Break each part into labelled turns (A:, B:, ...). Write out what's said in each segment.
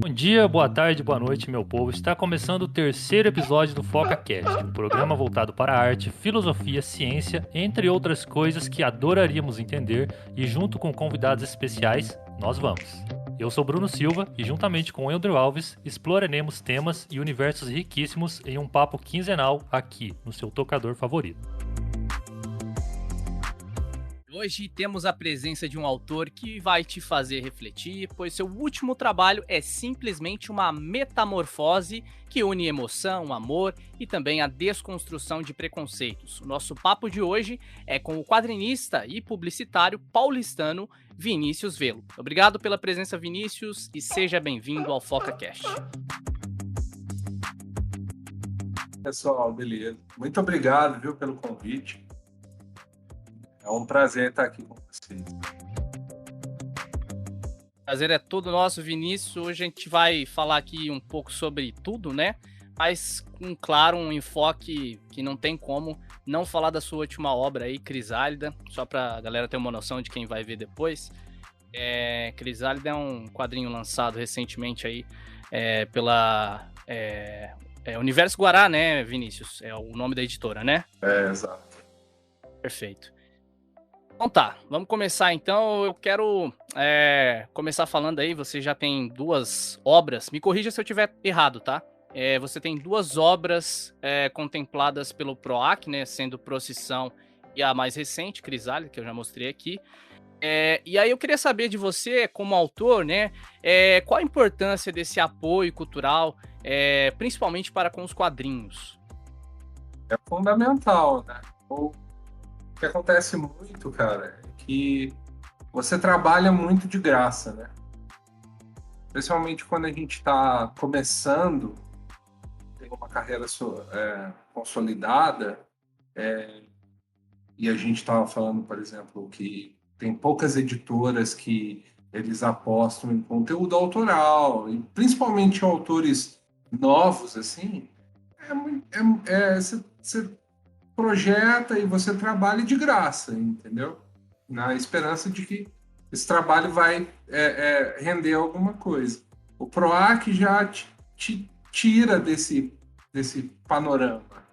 A: Bom dia, boa tarde, boa noite, meu povo. Está começando o terceiro episódio do FocaCast, um programa voltado para a arte, filosofia, ciência, entre outras coisas que adoraríamos entender, e junto com convidados especiais, nós vamos. Eu sou Bruno Silva e juntamente com Andrew Alves exploraremos temas e universos riquíssimos em um papo quinzenal aqui no seu tocador favorito.
B: Hoje temos a presença de um autor que vai te fazer refletir, pois seu último trabalho é simplesmente uma metamorfose que une emoção, amor e também a desconstrução de preconceitos. O nosso papo de hoje é com o quadrinista e publicitário paulistano Vinícius Velo. Obrigado pela presença, Vinícius, e seja bem-vindo ao FocaCast.
C: Pessoal, beleza. Muito obrigado, viu, pelo convite. É um prazer estar aqui com vocês.
B: Prazer é todo nosso, Vinícius. Hoje a gente vai falar aqui um pouco sobre tudo, né? Mas com, claro, um enfoque que não tem como não falar da sua última obra aí, Crisálida, só pra galera ter uma noção de quem vai ver depois. Crisálida é um quadrinho lançado recentemente aí pela Universo Guará, né, Vinícius? É o nome da editora, né?
C: Exato.
B: Perfeito. Então tá, vamos começar então. Eu quero começar falando aí, você já tem duas obras, me corrija se eu estiver errado, tá? Você tem duas obras contempladas pelo PROAC, né, sendo Procissão e a mais recente, Crisálida, que eu já mostrei aqui. E aí eu queria saber de você, como autor, né, qual a importância desse apoio cultural, principalmente para com os quadrinhos?
C: É fundamental, né? O que acontece muito, cara, é que você trabalha muito de graça, né? Principalmente quando a gente está começando, tem uma carreira consolidada, e a gente estava falando, por exemplo, que tem poucas editoras que eles apostam em conteúdo autoral, e principalmente autores novos, assim, você projeta e você trabalha de graça, entendeu? Na esperança de que esse trabalho vai render alguma coisa. O PROAC já te tira desse panorama.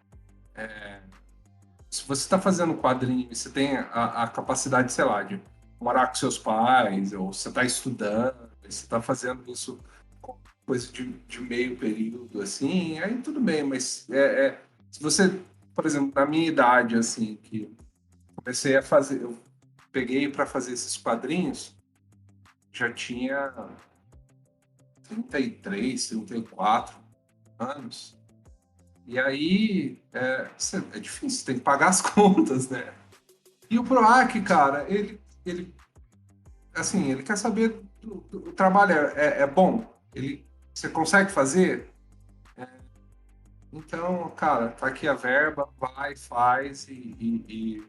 C: Se você está fazendo quadrinho e você tem a capacidade, sei lá, de morar com seus pais, ou você está estudando, você está fazendo isso com coisa de meio período, assim, aí tudo bem, mas se você, por exemplo, na minha idade, assim, que comecei a fazer, eu peguei para fazer esses quadrinhos, já tinha 33, 34 anos. E aí é difícil, tem que pagar as contas, né? E o PROAC, cara, ele quer saber o trabalho é bom, você consegue fazer? Então, cara, tá aqui a verba, vai, faz e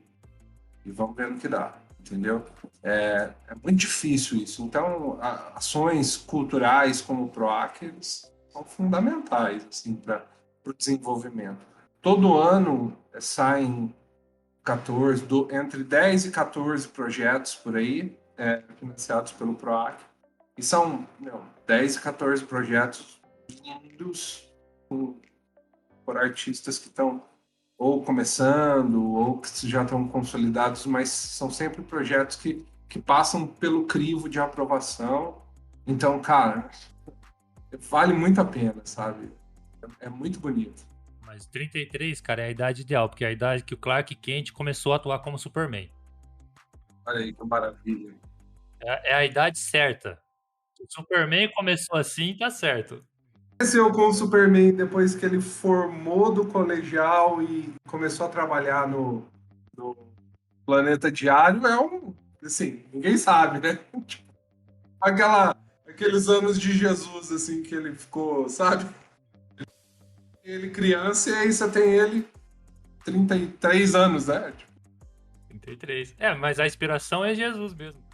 C: vamos ver no que dá, entendeu? É muito difícil isso. Então, ações culturais como o PROAC, eles são fundamentais, assim, para o desenvolvimento. Todo ano saem entre 10 e 14 projetos por aí, financiados pelo PROAC. E são 10 e 14 projetos lindos por artistas que estão ou começando, ou que já estão consolidados, mas são sempre projetos que passam pelo crivo de aprovação. Então, cara, vale muito a pena, sabe? É muito bonito.
A: Mas 33, cara, é a idade ideal, porque é a idade que o Clark Kent começou a atuar como Superman.
C: Olha aí, que maravilha.
A: É a idade certa. Se o Superman começou assim, tá certo.
C: Aconteceu com o Superman depois que ele formou do colegial e começou a trabalhar no Planeta Diário, assim, ninguém sabe, né? Aqueles anos de Jesus, assim, que ele ficou, sabe? Ele criança, e aí você tem ele 33 anos, né?
A: 33. Mas a inspiração é Jesus mesmo.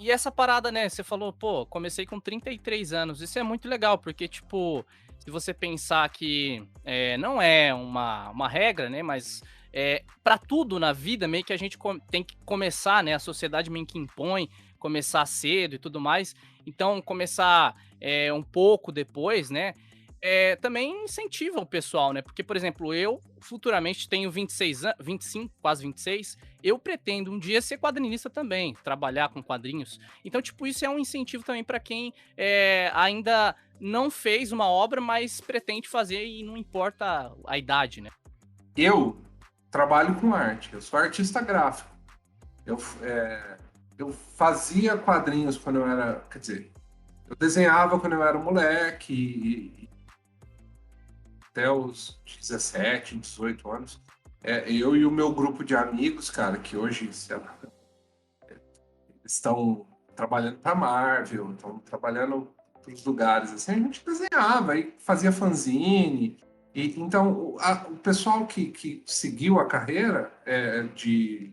B: E essa parada, né, você falou, pô, comecei com 33 anos, isso é muito legal, porque, tipo, se você pensar que não é uma regra, né, mas para tudo na vida, meio que a gente tem que começar, né, a sociedade meio que impõe começar cedo e tudo mais. Então, começar um pouco depois, né? Também incentiva o pessoal, né? Porque, por exemplo, eu futuramente tenho 26 anos, 25, quase 26. Eu pretendo um dia ser quadrinista também, trabalhar com quadrinhos. Então, tipo, isso é um incentivo também para quem ainda não fez uma obra, mas pretende fazer e não importa a idade, né?
C: Eu trabalho com arte, eu sou artista gráfico. Eu fazia quadrinhos quando eu era. Quer dizer, eu desenhava quando eu era moleque, até os 17, 18 anos. Eu e o meu grupo de amigos, cara, que hoje, sei lá, estão trabalhando para Marvel, estão trabalhando para os lugares, assim, a gente desenhava e fazia fanzine. Então, o pessoal que seguiu a carreira de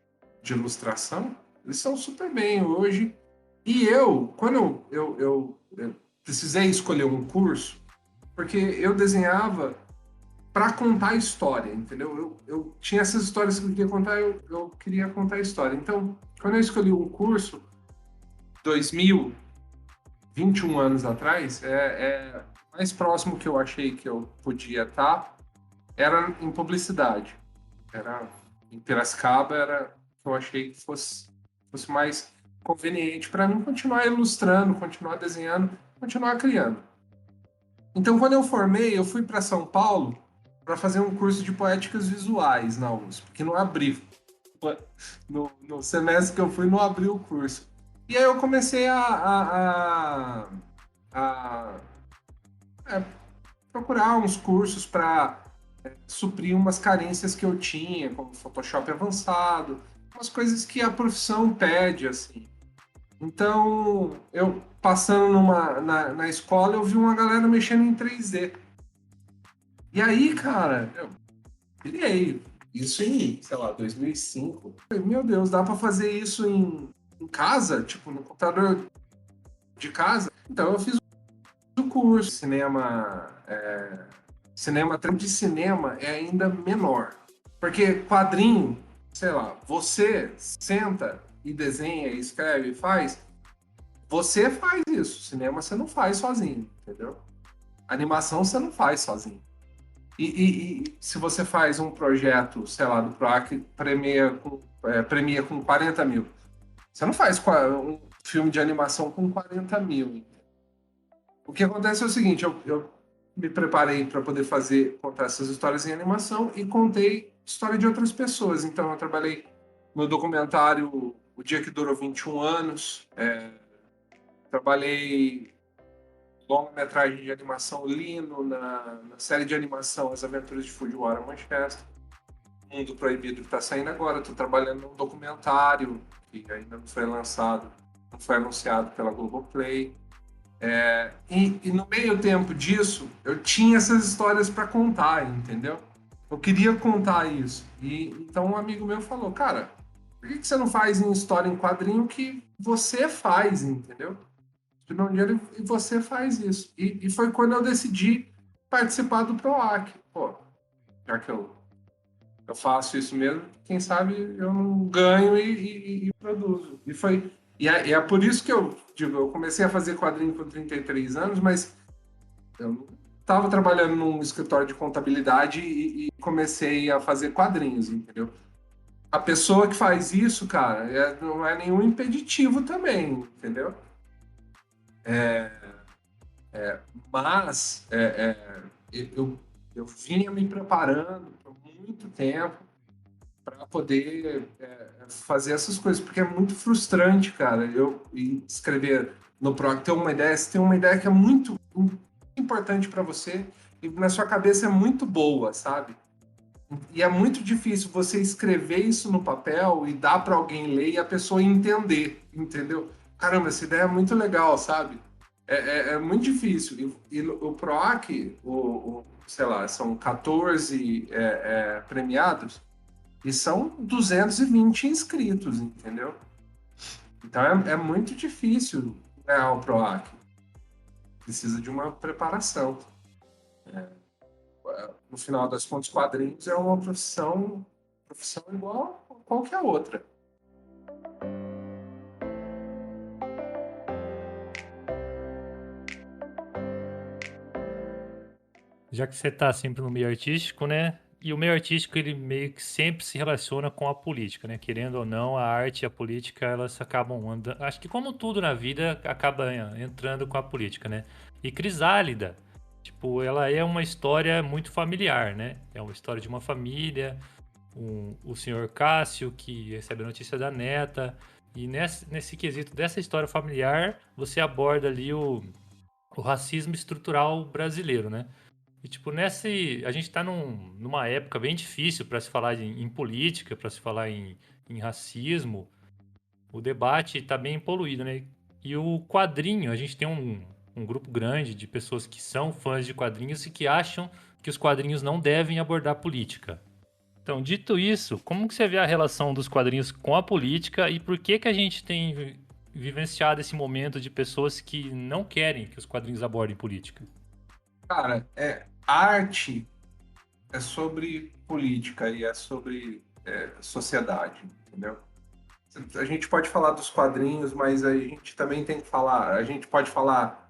C: ilustração, eles são super bem hoje. E quando eu precisei escolher um curso, porque eu desenhava para contar história, entendeu? Eu tinha essas histórias que eu queria contar, eu queria contar história. Então, quando eu escolhi um curso, 2000, 21 anos atrás, mais próximo que eu achei que eu podia estar era em publicidade. Era em Piracicaba, era que eu achei que fosse mais conveniente para mim continuar ilustrando, continuar desenhando, continuar criando. Então, quando eu formei, eu fui para São Paulo para fazer um curso de poéticas visuais na USP, que não abriu. No semestre que eu fui, não abriu o curso. E aí eu comecei a procurar uns cursos para suprir umas carências que eu tinha, como Photoshop avançado, umas coisas que a profissão pede, assim. Então, eu passando na escola, eu vi uma galera mexendo em 3D. E aí, cara, eu pirei. Isso em, sei lá, 2005. Falei, meu Deus, dá para fazer isso em casa? Tipo, no computador de casa? Então, eu fiz o curso. Cinema, tempo de cinema é ainda menor. Porque quadrinho, sei lá, você senta e desenha, escreve, faz. Você faz isso. Cinema você não faz sozinho, entendeu? Animação você não faz sozinho. E se você faz um projeto, sei lá, do PROAC, premia com 40 mil. Você não faz um filme de animação com 40 mil. O que acontece é o seguinte, eu me preparei para poder contar essas histórias em animação e contei história de outras pessoas. Então eu trabalhei no documentário O Dia que Durou 21 Anos, trabalhei longa-metragem de animação Lino, na série de animação As Aventuras de Fujiwara Manchester. Mundo Proibido que está saindo agora. Estou trabalhando num documentário que ainda não foi lançado, não foi anunciado pela Globoplay. E no meio tempo disso, eu tinha essas histórias para contar, entendeu? Eu queria contar isso. E então um amigo meu falou, cara, por que você não faz em história em quadrinho que você faz, entendeu? Não dinheiro e você faz isso. E foi quando eu decidi participar do PROAC. Pô, já que eu faço isso mesmo, quem sabe eu não ganho e produzo. E é por isso que eu digo, eu comecei a fazer quadrinho com 33 anos, mas eu não estava trabalhando num escritório de contabilidade e comecei a fazer quadrinhos, entendeu? A pessoa que faz isso, cara, não é nenhum impeditivo também, entendeu? Mas eu vinha me preparando por muito tempo para poder fazer essas coisas, porque é muito frustrante, cara, eu escrever no PROC, ter uma ideia, você tem uma ideia que é muito importante para você e na sua cabeça é muito boa, sabe? E é muito difícil você escrever isso no papel e dar para alguém ler e a pessoa entender, entendeu? Caramba, essa ideia é muito legal, sabe? É muito difícil. E o PROAC, sei lá, são 14 premiados e são 220 inscritos, entendeu? Então é muito difícil ganhar o PROAC. Precisa de uma preparação. No final das contas, quadrinhos é uma profissão igual a qualquer outra.
A: Já que você tá sempre no meio artístico, né? E o meio artístico, ele meio que sempre se relaciona com a política, né? Querendo ou não, a arte e a política, elas acabam andando... Acho que como tudo na vida, acaba entrando com a política, né? E Crisálida, tipo, ela é uma história muito familiar, né? É uma história de uma família, o senhor Cássio, que recebe a notícia da neta. E nesse quesito dessa história familiar, você aborda ali o racismo estrutural brasileiro, né? E, tipo, a gente tá numa época bem difícil para se falar em política, para se falar em racismo. O debate tá bem poluído, né? E o quadrinho, a gente tem um grupo grande de pessoas que são fãs de quadrinhos e que acham que os quadrinhos não devem abordar política. Então, dito isso, como que você vê a relação dos quadrinhos com a política e por que que a gente tem vivenciado esse momento de pessoas que não querem que os quadrinhos abordem política?
C: Cara, arte é sobre política e é sobre sociedade, entendeu? A gente pode falar dos quadrinhos, mas a gente também tem que falar. A gente pode falar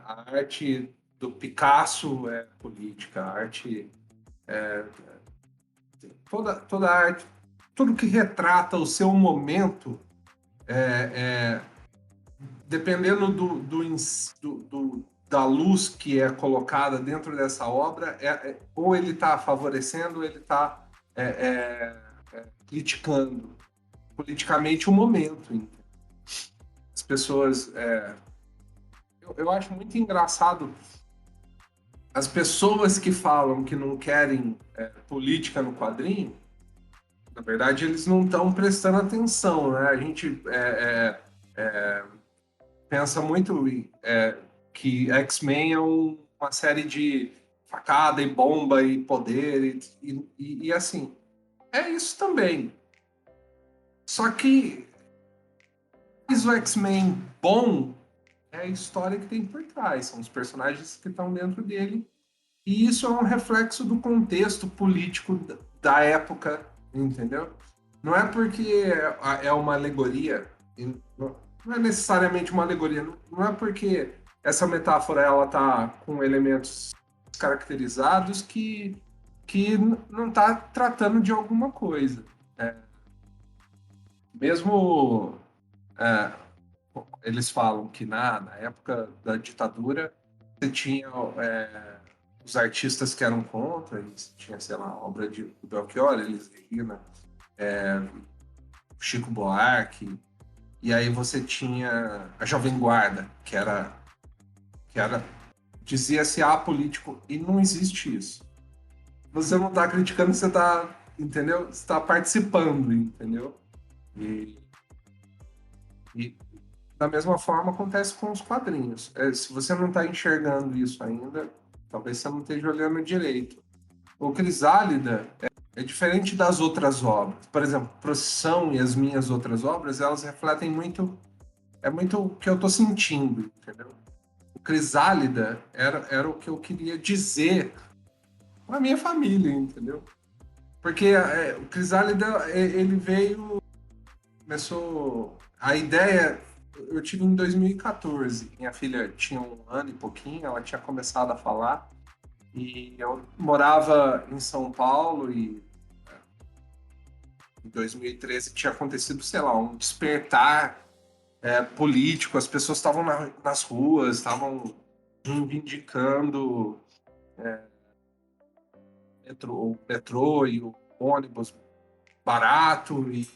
C: a arte do Picasso é política, a arte toda a arte, tudo que retrata o seu momento, dependendo da luz que é colocada dentro dessa obra, ou ele está favorecendo, ou ele está criticando politicamente o momento. Então. As pessoas. Eu acho muito engraçado as pessoas que falam que não querem política no quadrinho. Na verdade, eles não estão prestando atenção, né? A gente pensa muito que X-Men é uma série de facada e bomba e poder e assim. É isso também. Só que o X-Men bom é a história que tem por trás, são os personagens que estão dentro dele. E isso é um reflexo do contexto político da época, entendeu? Não é porque é uma alegoria, não é necessariamente uma alegoria, não é porque essa metáfora ela tá com elementos caracterizados que não está tratando de alguma coisa. Mesmo eles falam que na época da ditadura você tinha os artistas que eram contra, você tinha, sei lá, a obra de Belchior, Elis Regina, Chico Buarque, e aí você tinha a Jovem Guarda, que era dizia-se apolítico, e não existe isso. Você não está criticando, você está, entendeu? Você está participando, entendeu? E da mesma forma acontece com os quadrinhos. Se você não está enxergando isso ainda, talvez você não esteja olhando direito. O Crisálida é diferente das outras obras. Por exemplo, Procissão e as minhas outras obras, elas refletem muito... É muito o que eu estou sentindo, entendeu? O Crisálida era o que eu queria dizer para minha família, entendeu? Porque o Crisálida, ele veio... Começou... A ideia... Eu tive em 2014. Minha filha tinha 1 ano e pouquinho, ela tinha começado a falar. E eu morava em São Paulo e em 2013 tinha acontecido, sei lá, um despertar político. As pessoas estavam nas ruas, estavam reivindicando o metrô e o ônibus barato e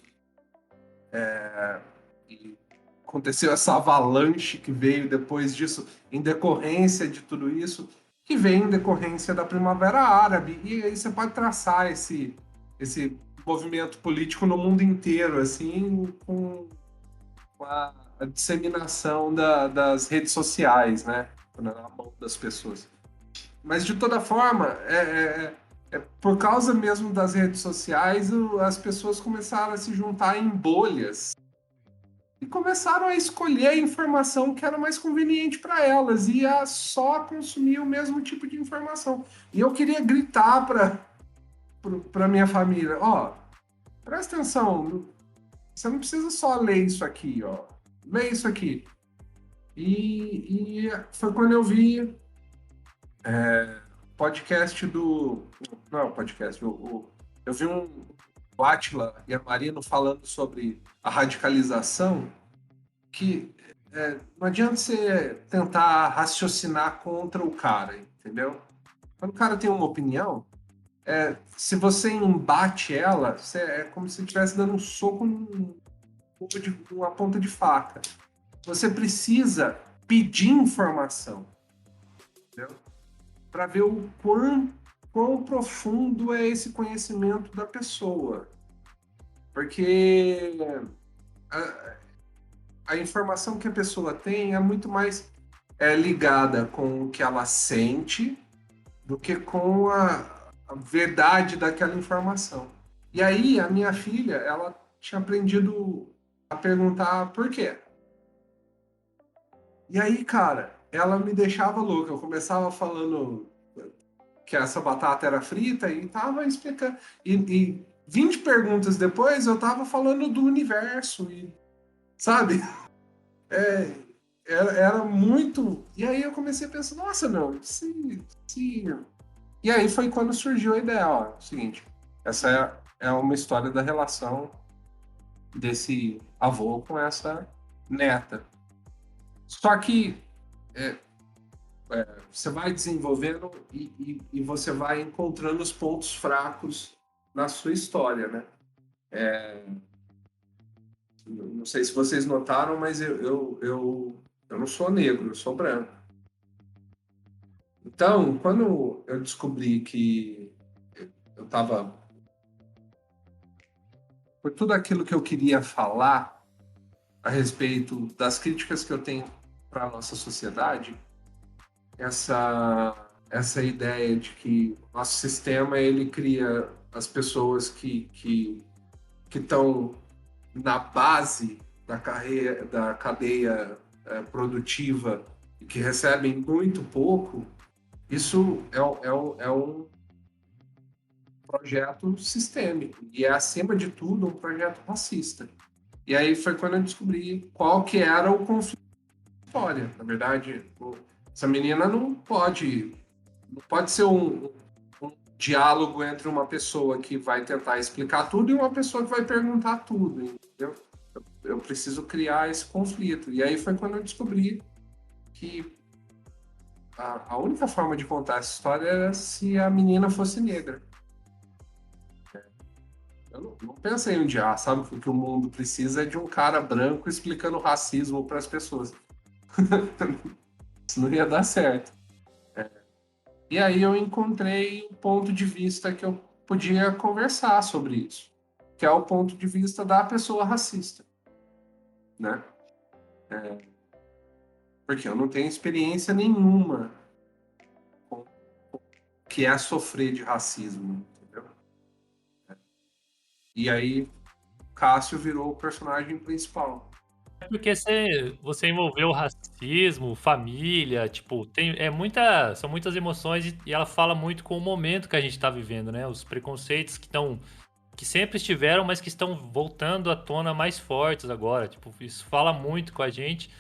C: aconteceu essa avalanche que veio depois disso, em decorrência de tudo isso, que veio em decorrência da Primavera Árabe. E aí você pode traçar esse movimento político no mundo inteiro, assim, com a disseminação das redes sociais, né? Na mão das pessoas. Mas, de toda forma, por causa mesmo das redes sociais, as pessoas começaram a se juntar em bolhas e começaram a escolher a informação que era mais conveniente para elas e a só consumir o mesmo tipo de informação. E eu queria gritar para minha família, presta atenção, você não precisa só ler isso aqui, lê isso aqui. E foi quando eu vi podcast do... Não é o podcast, eu vi o Átila e a Marino falando sobre a radicalização, que não adianta você tentar raciocinar contra o cara, entendeu? Quando o cara tem uma opinião, se você embate ela, é como se estivesse dando um soco uma ponta de faca. Você precisa pedir informação, entendeu? Para ver o quão profundo é esse conhecimento da pessoa. Porque a informação que a pessoa tem é muito mais ligada com o que ela sente do que com a verdade daquela informação. E aí, a minha filha, ela tinha aprendido a perguntar por quê. E aí, cara, ela me deixava louco. Eu começava falando que essa batata era frita e tava explicando. E 20 perguntas depois, eu tava falando do universo. E, sabe? Era muito... E aí eu comecei a pensar, nossa, não, se... E aí foi quando surgiu a ideia, ó, o seguinte, essa é uma história da relação desse avô com essa neta. Só que você vai desenvolvendo e você vai encontrando os pontos fracos na sua história, né? Não sei se vocês notaram, mas eu não sou negro, eu sou branco. Então, quando eu descobri que eu estava... Por tudo aquilo que eu queria falar a respeito das críticas que eu tenho para a nossa sociedade, essa ideia de que o nosso sistema ele cria as pessoas que estão na base da cadeia produtiva e que recebem muito pouco, isso é um projeto sistêmico e é, acima de tudo, um projeto racista. E aí foi quando eu descobri qual que era o conflito da história. Na verdade, essa menina não pode ser um diálogo entre uma pessoa que vai tentar explicar tudo e uma pessoa que vai perguntar tudo, entendeu? Eu preciso criar esse conflito. E aí foi quando eu descobri que a única forma de contar essa história era se a menina fosse negra. Eu não pensei um dia, sabe, que o que o mundo precisa é de um cara branco explicando racismo para as pessoas. Isso não ia dar certo. E aí eu encontrei um ponto de vista que eu podia conversar sobre isso, que é o ponto de vista da pessoa racista, né? Porque eu não tenho experiência nenhuma com o que é sofrer de racismo, entendeu? E aí Cássio virou o personagem principal.
A: É porque você envolveu racismo, família, tipo, são muitas emoções e ela fala muito com o momento que a gente tá vivendo, né? Os preconceitos que sempre estiveram, mas que estão voltando à tona mais fortes agora. Tipo, isso fala muito com a gente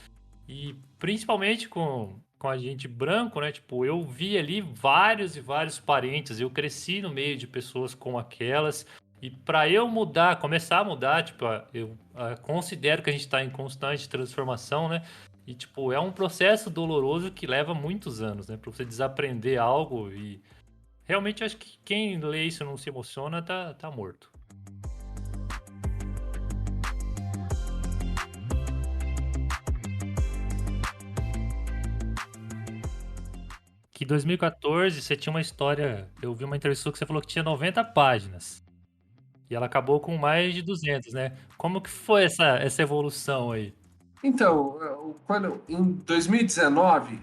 A: e principalmente com a gente branco, né? Tipo, eu vi ali vários e vários parentes, eu cresci no meio de pessoas com aquelas. E para eu começar a mudar, tipo, eu considero que a gente está em constante transformação, né? E, tipo, é um processo doloroso que leva muitos anos, né? Para você desaprender algo e... Realmente, acho que quem lê isso e não se emociona, tá morto. Que em 2014 você tinha uma história... Eu vi uma entrevista que você falou que tinha 90 páginas. E ela acabou com mais de 200, né? Como que foi essa evolução aí?
C: Então, em 2019,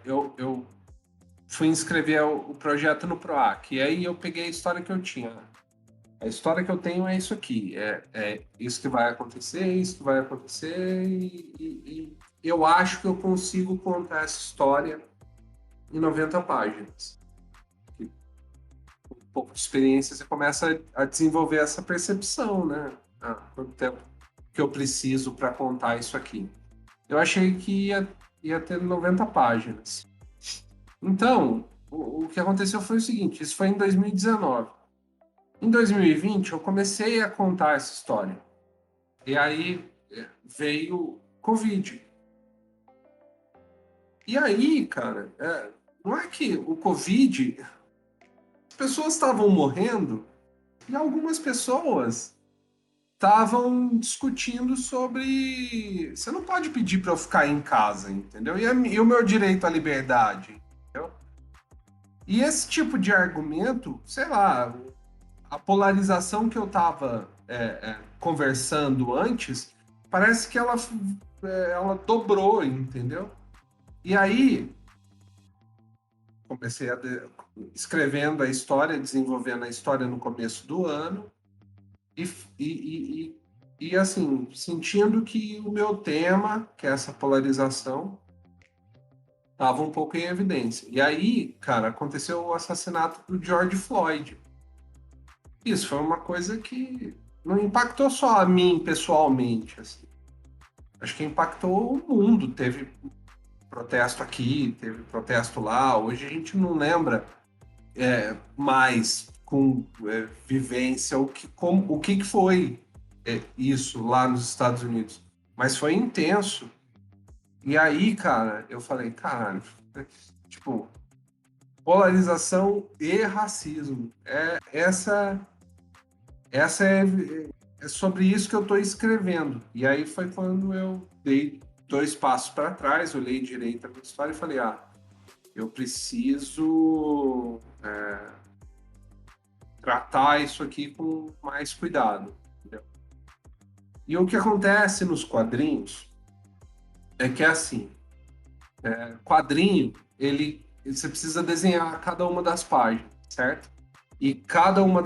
C: eu fui inscrever o projeto no PROAC, e aí eu peguei a história que eu tinha. A história que eu tenho é isso aqui, é isso que vai acontecer, isso que vai acontecer, e eu acho que eu consigo contar essa história em 90 páginas. Com um pouco de experiência, você começa a desenvolver essa percepção, né? Quanto tempo que eu preciso para contar isso aqui. Eu achei que ia ter 90 páginas. Então, o que aconteceu foi o seguinte, isso foi em 2019. Em 2020, eu comecei a contar essa história. E aí veio Covid. E aí, cara, não é que o Covid, as pessoas estavam morrendo e algumas pessoas estavam discutindo sobre. Você não pode pedir para eu ficar em casa, entendeu? E o meu direito à liberdade, entendeu? E esse tipo de argumento, sei lá, a polarização que eu estava conversando antes, parece que ela dobrou, entendeu? E aí, comecei escrevendo a história, desenvolvendo a história no começo do ano, e, e, assim, sentindo que o meu tema, que é essa polarização, estava um pouco em evidência. E aí, cara, aconteceu o assassinato do George Floyd. Isso foi uma coisa que não impactou só a mim pessoalmente, assim. Acho que impactou o mundo. Teve protesto aqui, teve protesto lá. Hoje a gente não lembra mais com vivência o que foi isso lá nos Estados Unidos. Mas foi intenso. E aí, cara, eu falei, caralho, tipo, polarização e racismo. Essa é sobre isso que eu estou escrevendo. E aí foi quando eu dei 2 passos para trás, olhei direito a minha história e falei, eu preciso tratar isso aqui com mais cuidado. Entendeu? E o que acontece nos quadrinhos é que é assim, quadrinho, você precisa desenhar cada uma das páginas, certo? E cada uma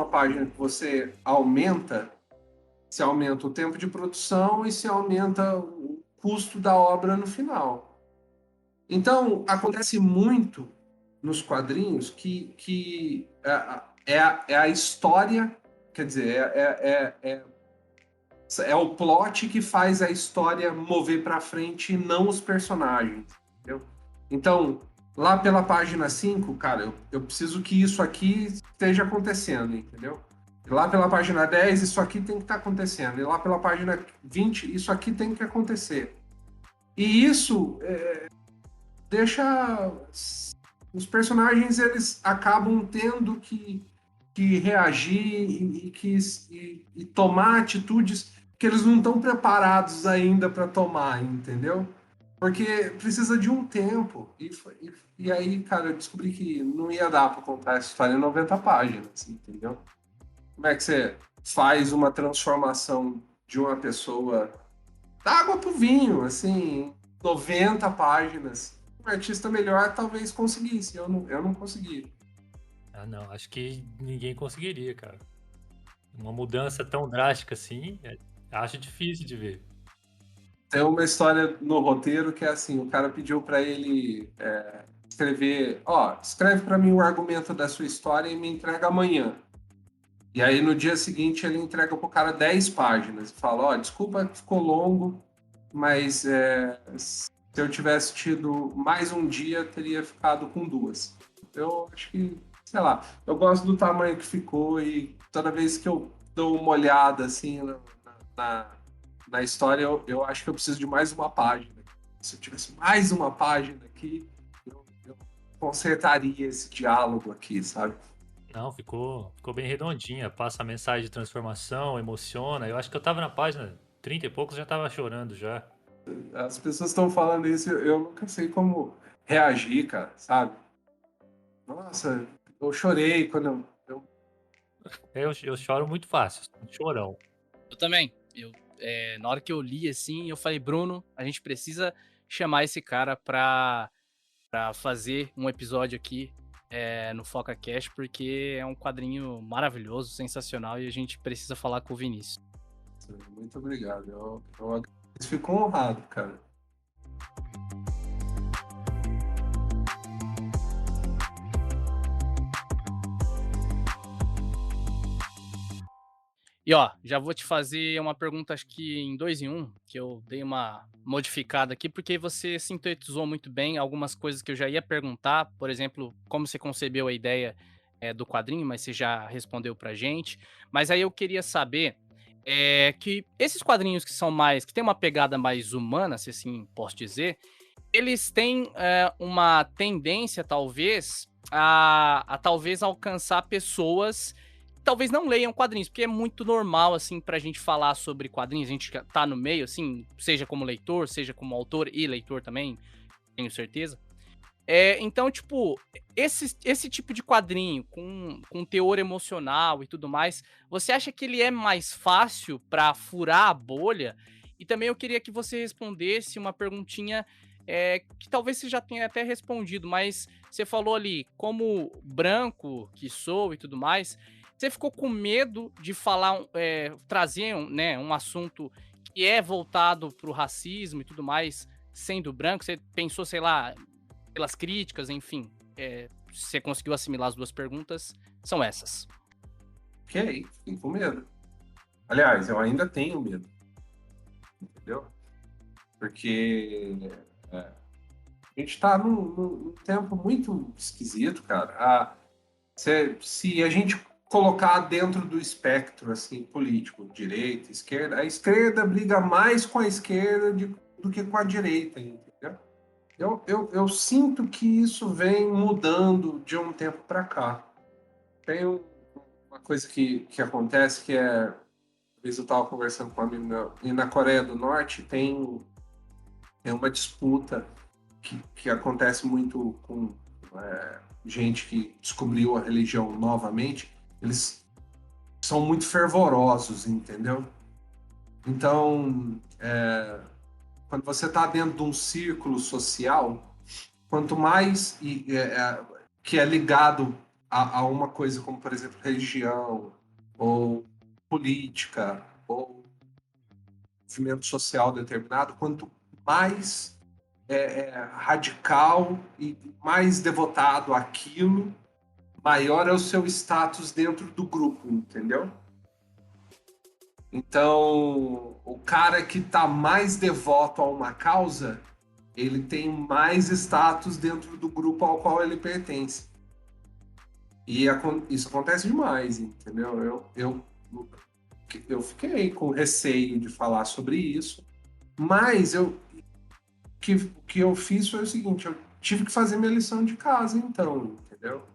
C: página que você aumenta, se aumenta o tempo de produção e se aumenta o custo da obra no final. Então, acontece muito nos quadrinhos que é a história, quer dizer, é o plot que faz a história mover para frente e não os personagens, entendeu? Então, lá pela página 5, cara, eu preciso que isso aqui esteja acontecendo, entendeu? E lá pela página 10, isso aqui tem que estar acontecendo. E lá pela página 20, isso aqui tem que acontecer. E isso deixa... Os personagens, eles acabam tendo que reagir e tomar atitudes que eles não estão preparados ainda para tomar, entendeu? Porque precisa de um tempo. E aí, cara, eu descobri que não ia dar para contar essa história em 90 páginas, entendeu? Como é que você faz uma transformação de uma pessoa da água pro vinho, assim, em 90 páginas? Um artista melhor talvez conseguisse, eu não consegui.
A: Ah, não, acho que ninguém conseguiria, cara. Uma mudança tão drástica assim, acho difícil de ver.
C: Tem uma história no roteiro que é assim, o cara pediu para ele escrever, escreve para mim o argumento da sua história e me entrega amanhã. E aí no dia seguinte ele entrega pro cara 10 páginas e fala, desculpa que ficou longo, mas se eu tivesse tido mais um dia, teria ficado com 2. Eu acho que, sei lá, eu gosto do tamanho que ficou e toda vez que eu dou uma olhada assim na história, eu acho que eu preciso de mais uma página. Se eu tivesse mais uma página aqui, eu consertaria esse diálogo aqui, sabe?
A: Não, ficou bem redondinha. Passa a mensagem de transformação, emociona. Eu acho que eu tava na página 30 e poucos, já tava chorando já.
C: As pessoas estão falando isso, eu nunca sei como reagir, cara, sabe? Nossa, eu chorei quando
A: Eu choro muito fácil, um chorão.
B: Eu também. Na hora que eu li assim, eu falei, Bruno, a gente precisa chamar esse cara pra fazer um episódio aqui no FocaCast, porque é um quadrinho maravilhoso, sensacional, e a gente precisa falar com o Vinícius.
C: Muito obrigado. Eu fico honrado, cara.
B: E ó, já vou te fazer uma pergunta, acho que em 2 em 1, que eu dei uma modificada aqui, porque você sintetizou muito bem algumas coisas que eu já ia perguntar, por exemplo, como você concebeu a ideia do quadrinho, mas você já respondeu pra gente. Mas aí eu queria saber que esses quadrinhos que são mais, que tem uma pegada mais humana, se assim posso dizer, eles têm uma tendência, talvez, a talvez alcançar pessoas que talvez não leiam quadrinhos, porque é muito normal, assim, pra gente falar sobre quadrinhos, a gente que tá no meio, assim, seja como leitor, seja como autor e leitor também, tenho certeza. Então, tipo, esse tipo de quadrinho com teor emocional e tudo mais, você acha que ele é mais fácil pra furar a bolha? E também eu queria que você respondesse uma perguntinha que talvez você já tenha até respondido, mas você falou ali, como branco que sou e tudo mais, você ficou com medo de falar, trazer né, um assunto que é voltado pro racismo e tudo mais, sendo branco? Você pensou, sei lá, pelas críticas, enfim. Você conseguiu assimilar as duas perguntas? São essas.
C: Ok, fiquei com medo. Aliás, eu ainda tenho medo, entendeu? Porque a gente tá num tempo muito esquisito, cara. Se a gente colocar dentro do espectro assim político, direita, esquerda, a esquerda briga mais com a esquerda do que com a direita, entendeu? Eu sinto que isso vem mudando de um tempo para cá. Tem uma coisa que acontece que uma vez eu estava conversando com uma amiga e na Coreia do Norte tem uma disputa que acontece muito com gente que descobriu a religião novamente. Eles são muito fervorosos, entendeu? Então, quando você está dentro de um círculo social, quanto mais que é ligado a uma coisa como, por exemplo, religião, ou política, ou movimento social determinado, quanto mais radical e mais devotado àquilo, maior é o seu status dentro do grupo, entendeu? Então, o cara que está mais devoto a uma causa, ele tem mais status dentro do grupo ao qual ele pertence. E isso acontece demais, entendeu? Eu fiquei com receio de falar sobre isso, mas o que eu fiz foi o seguinte: eu tive que fazer minha lição de casa, então, entendeu?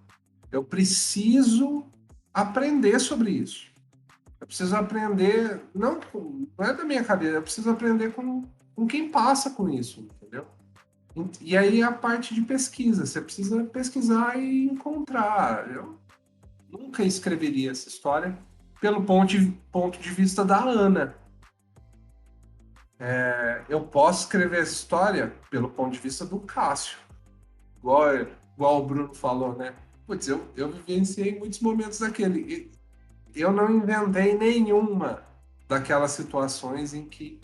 C: Eu preciso aprender sobre isso. Eu preciso aprender, não é da minha cabeça, eu preciso aprender com quem passa com isso, entendeu? E aí a parte de pesquisa, você precisa pesquisar e encontrar. Eu nunca escreveria essa história pelo ponto de vista da Ana. Eu posso escrever essa história pelo ponto de vista do Cássio. Igual o Bruno falou, né? Putz, eu vivenciei muitos momentos daquele. Eu não inventei nenhuma daquelas situações em que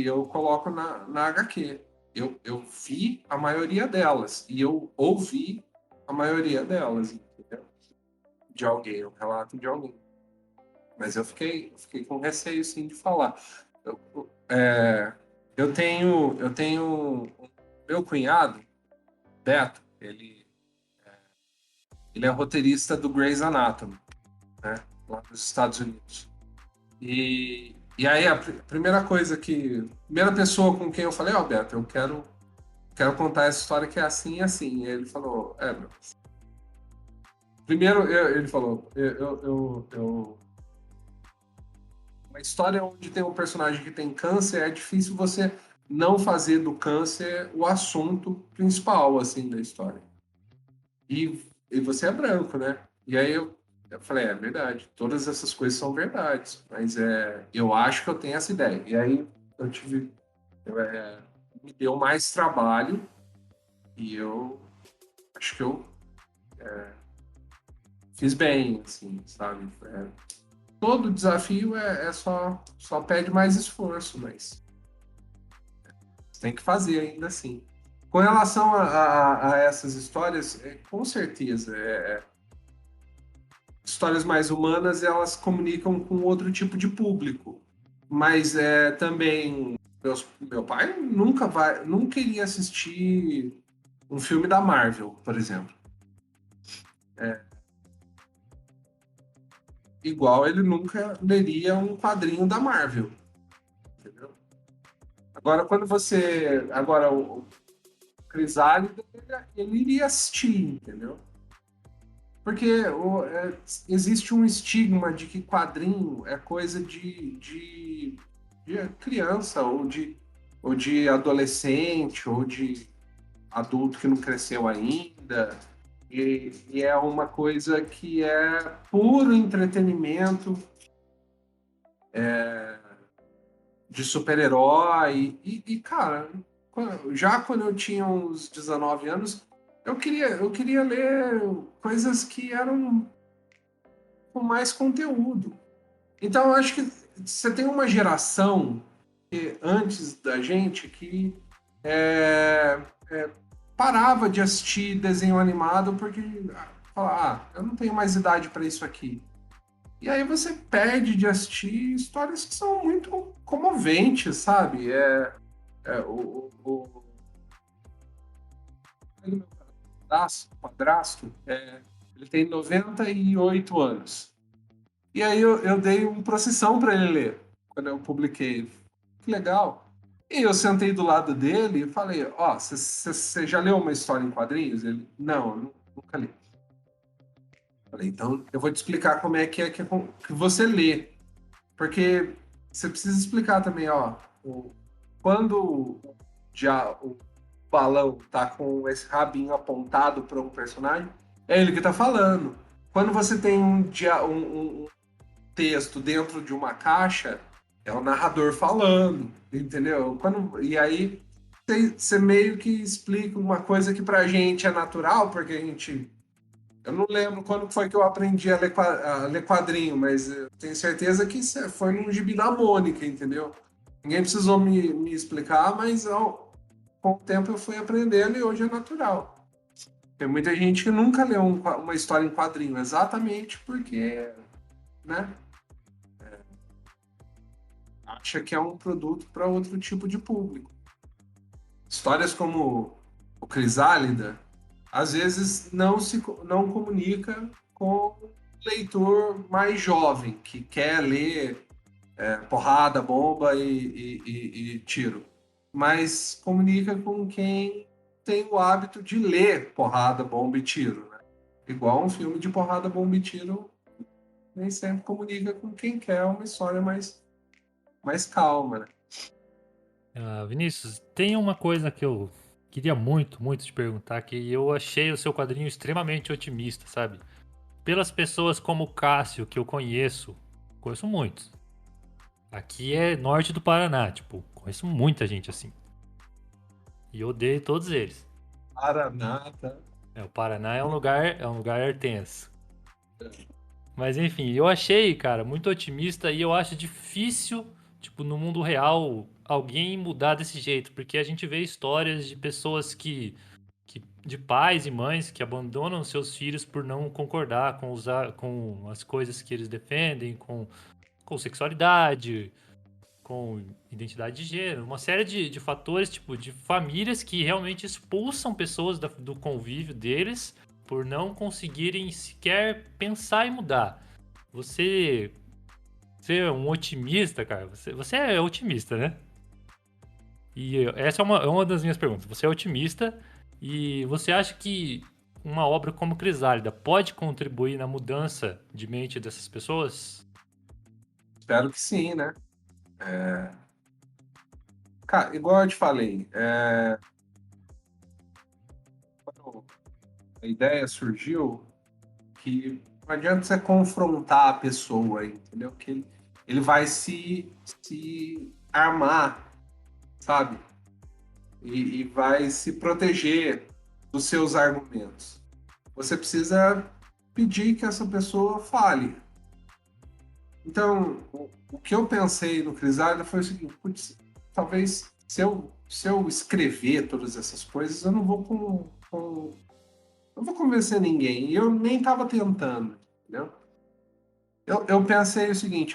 C: eu coloco na HQ. Eu vi a maioria delas e eu ouvi a maioria delas, entendeu? De alguém, um relato de alguém. Mas eu fiquei com receio, sim, de falar. Eu tenho meu cunhado, Beto, ele é roteirista do Grey's Anatomy, né, lá nos Estados Unidos. E aí a primeira pessoa com quem eu falei, Beto, eu quero contar essa história que é assim e assim. E ele falou, meu. Primeiro, ele falou, uma história onde tem um personagem que tem câncer, é difícil você não fazer do câncer o assunto principal, assim, da história. E você é branco, né? E aí eu falei, é verdade, todas essas coisas são verdades, mas eu acho que eu tenho essa ideia. E aí me deu mais trabalho e eu acho que eu fiz bem, assim, sabe? Todo desafio só pede mais esforço, mas você tem que fazer ainda assim. Com relação a essas histórias, com certeza, histórias mais humanas, elas comunicam com outro tipo de público. Mas também meu pai nunca iria assistir um filme da Marvel, por exemplo. Igual ele nunca leria um quadrinho da Marvel, entendeu? Agora, o Crisálida, ele iria assistir, entendeu? Porque existe um estigma de que quadrinho é coisa de criança, ou de adolescente, ou de adulto que não cresceu ainda. E é uma coisa que é puro entretenimento, de super-herói. Cara, quando eu tinha uns 19 anos, eu queria ler coisas que eram com mais conteúdo. Então, eu acho que você tem uma geração antes da gente que é, parava de assistir desenho animado porque eu não tenho mais idade para isso aqui. E aí você perde de assistir histórias que são muito comoventes, sabe? O meu padrasto, ele tem 98 anos. E aí eu dei uma procissão para ele ler, quando eu publiquei. Que legal. E eu sentei do lado dele e falei, você já leu uma história em quadrinhos? Ele, não, eu nunca li. Falei, então eu vou te explicar como que você lê. Porque você precisa explicar também, quando o balão tá com esse rabinho apontado para um personagem, é ele que tá falando. Quando você tem um texto dentro de uma caixa, é o narrador falando, entendeu? E aí você meio que explica uma coisa que pra gente é natural, porque a gente. Eu não lembro quando foi que eu aprendi a ler quadrinho, mas eu tenho certeza que foi num gibi da Mônica, entendeu? Ninguém precisou me explicar, mas com o tempo eu fui aprendendo e hoje é natural. Tem muita gente que nunca leu uma história em quadrinho, exatamente porque, né, acha que é um produto para outro tipo de público. Histórias como o Crisálida, às vezes não comunica com o leitor mais jovem, que quer ler porrada, bomba e tiro. Mas comunica com quem tem o hábito de ler porrada, bomba e tiro. Né? Igual um filme de porrada, bomba e tiro nem sempre comunica com quem quer uma história mais calma. Né?
A: Vinícius, tem uma coisa que eu queria muito, muito te perguntar, que eu achei o seu quadrinho extremamente otimista, sabe? Pelas pessoas como o Cássio, que eu conheço muitos. Aqui é norte do Paraná, tipo, conheço muita gente assim. E eu odeio todos eles.
C: Paraná, tá?
A: O Paraná é um lugar tenso. Mas enfim, eu achei, cara, muito otimista e eu acho difícil, tipo, no mundo real, alguém mudar desse jeito, porque a gente vê histórias de pessoas de pais e mães que abandonam seus filhos por não concordar com as coisas que eles defendem, com sexualidade, com identidade de gênero, uma série de fatores, tipo, de famílias que realmente expulsam pessoas do convívio deles por não conseguirem sequer pensar em mudar. Você é um otimista, cara. Você é otimista, né? E essa é uma das minhas perguntas. Você é otimista e você acha que uma obra como Crisálida pode contribuir na mudança de mente dessas pessoas?
C: Espero que sim, né? Cara, igual eu te falei, quando a ideia surgiu, que não adianta você confrontar a pessoa, entendeu? Que ele vai se armar, sabe? E vai se proteger dos seus argumentos. Você precisa pedir que essa pessoa fale. Então, o que eu pensei no Crisálida foi o seguinte: putz, talvez se eu escrever todas essas coisas, eu não vou convencer ninguém. E eu nem estava tentando, entendeu? eu pensei o seguinte,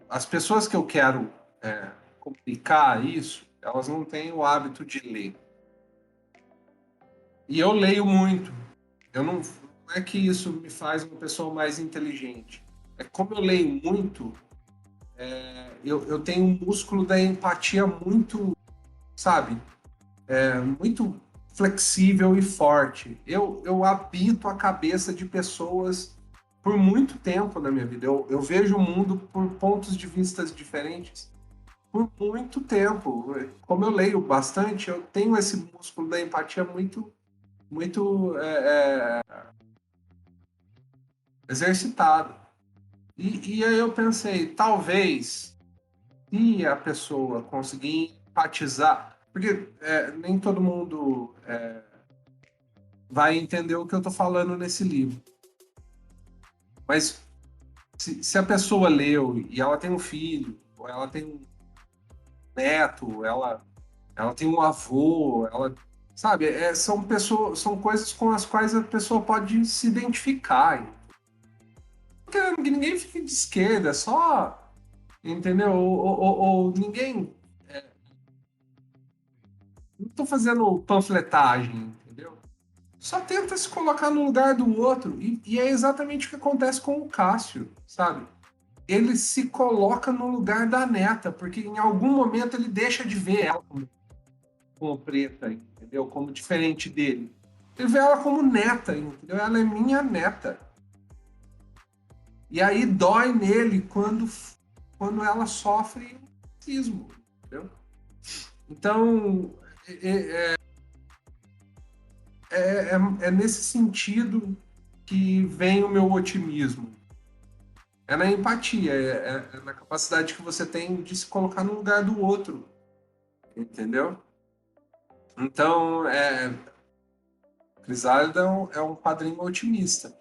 C: as pessoas que eu quero comunicar isso, elas não têm o hábito de ler. E eu leio muito. Não é que isso me faz uma pessoa mais inteligente. É como eu leio muito, eu tenho um músculo da empatia muito, sabe, muito flexível e forte. Eu habito a cabeça de pessoas por muito tempo na minha vida. Eu vejo o mundo por pontos de vista diferentes por muito tempo. Como eu leio bastante, eu tenho esse músculo da empatia muito exercitado. E aí eu pensei, talvez, se a pessoa conseguir empatizar, porque nem todo mundo vai entender o que eu estou falando nesse livro, mas se a pessoa leu e ela tem um filho, ou ela tem um neto, ela tem um avô, ela sabe, são pessoas, são coisas com as quais a pessoa pode se identificar. Porque ninguém fica de esquerda, só, entendeu? Ou ninguém. Não tô fazendo panfletagem, entendeu? Só tenta se colocar no lugar do outro. E é exatamente o que acontece com o Cássio, sabe? Ele se coloca no lugar da neta, porque em algum momento ele deixa de ver ela como preta, entendeu? Como diferente dele. Ele vê ela como neta, entendeu? Ela é minha neta. E aí dói nele quando ela sofre racismo, entendeu? Então, é nesse sentido que vem o meu otimismo. É na empatia, é na capacidade que você tem de se colocar no lugar do outro, entendeu? Então, Crisálida é um padrinho otimista,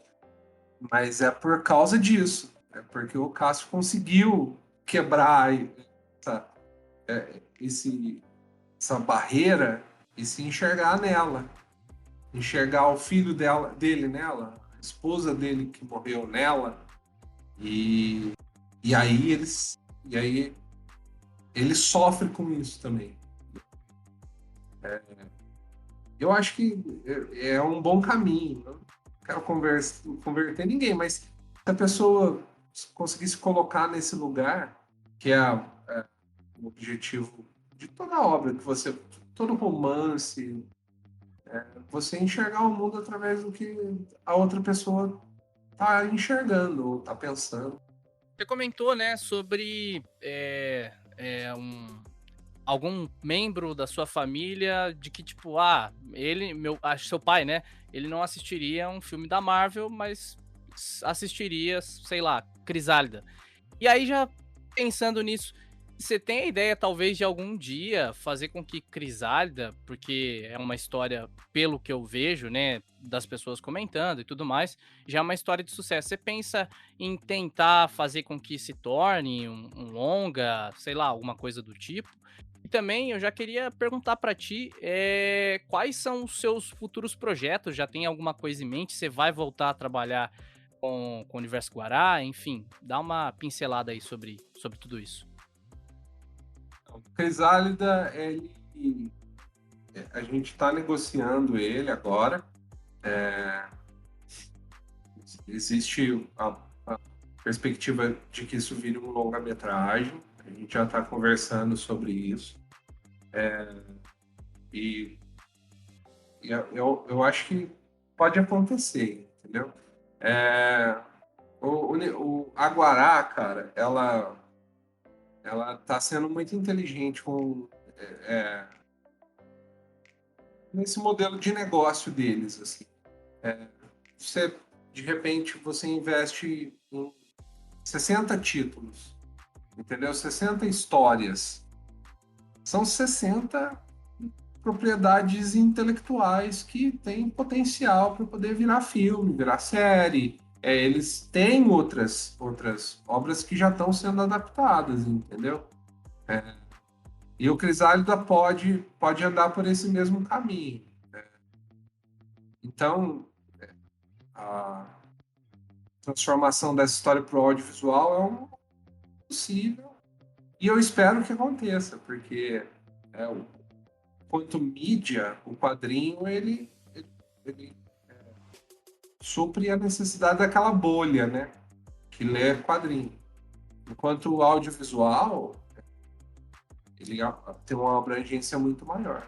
C: mas é por causa disso, é porque o Cássio conseguiu quebrar essa, esse, essa barreira e se enxergar nela, enxergar o filho dele nela, a esposa dele que morreu nela, e, e aí ele sofre com isso também. Eu acho que é um bom caminho. Não quero converter ninguém, mas se a pessoa conseguir se colocar nesse lugar, que é o objetivo de toda obra, todo romance, você enxergar o mundo através do que a outra pessoa está enxergando ou está pensando.
B: Você comentou, né, sobre algum membro da sua família de que, tipo, acho seu pai, né, ele não assistiria um filme da Marvel, mas assistiria, sei lá, Crisálida. E aí, já pensando nisso, você tem a ideia, talvez, de algum dia fazer com que Crisálida, porque é uma história, pelo que eu vejo, né, das pessoas comentando e tudo mais, já é uma história de sucesso. Você pensa em tentar fazer com que se torne um longa, sei lá, alguma coisa do tipo? E também eu já queria perguntar pra ti, quais são os seus futuros projetos? Já tem alguma coisa em mente? Você vai voltar a trabalhar com o Universo Guará? Enfim, dá uma pincelada aí sobre tudo isso.
C: O Crisálida, a gente está negociando ele agora. Existe a perspectiva de que isso vire um longa-metragem. A gente já está conversando sobre isso. E eu acho que pode acontecer, entendeu? A Guará, cara, ela tá sendo muito inteligente nesse modelo de negócio deles, assim. Você, de repente, você investe em 60 títulos, entendeu? 60 histórias. São 60 propriedades intelectuais que têm potencial para poder virar filme, virar série. Eles têm outras obras que já estão sendo adaptadas, entendeu? E o Crisálida pode andar por esse mesmo caminho. Então, a, transformação dessa história para o audiovisual é um possível. E eu espero que aconteça, porque quanto mídia, o quadrinho, ele supre a necessidade daquela bolha, né? Que lê quadrinho. Enquanto o audiovisual, ele tem uma abrangência muito maior.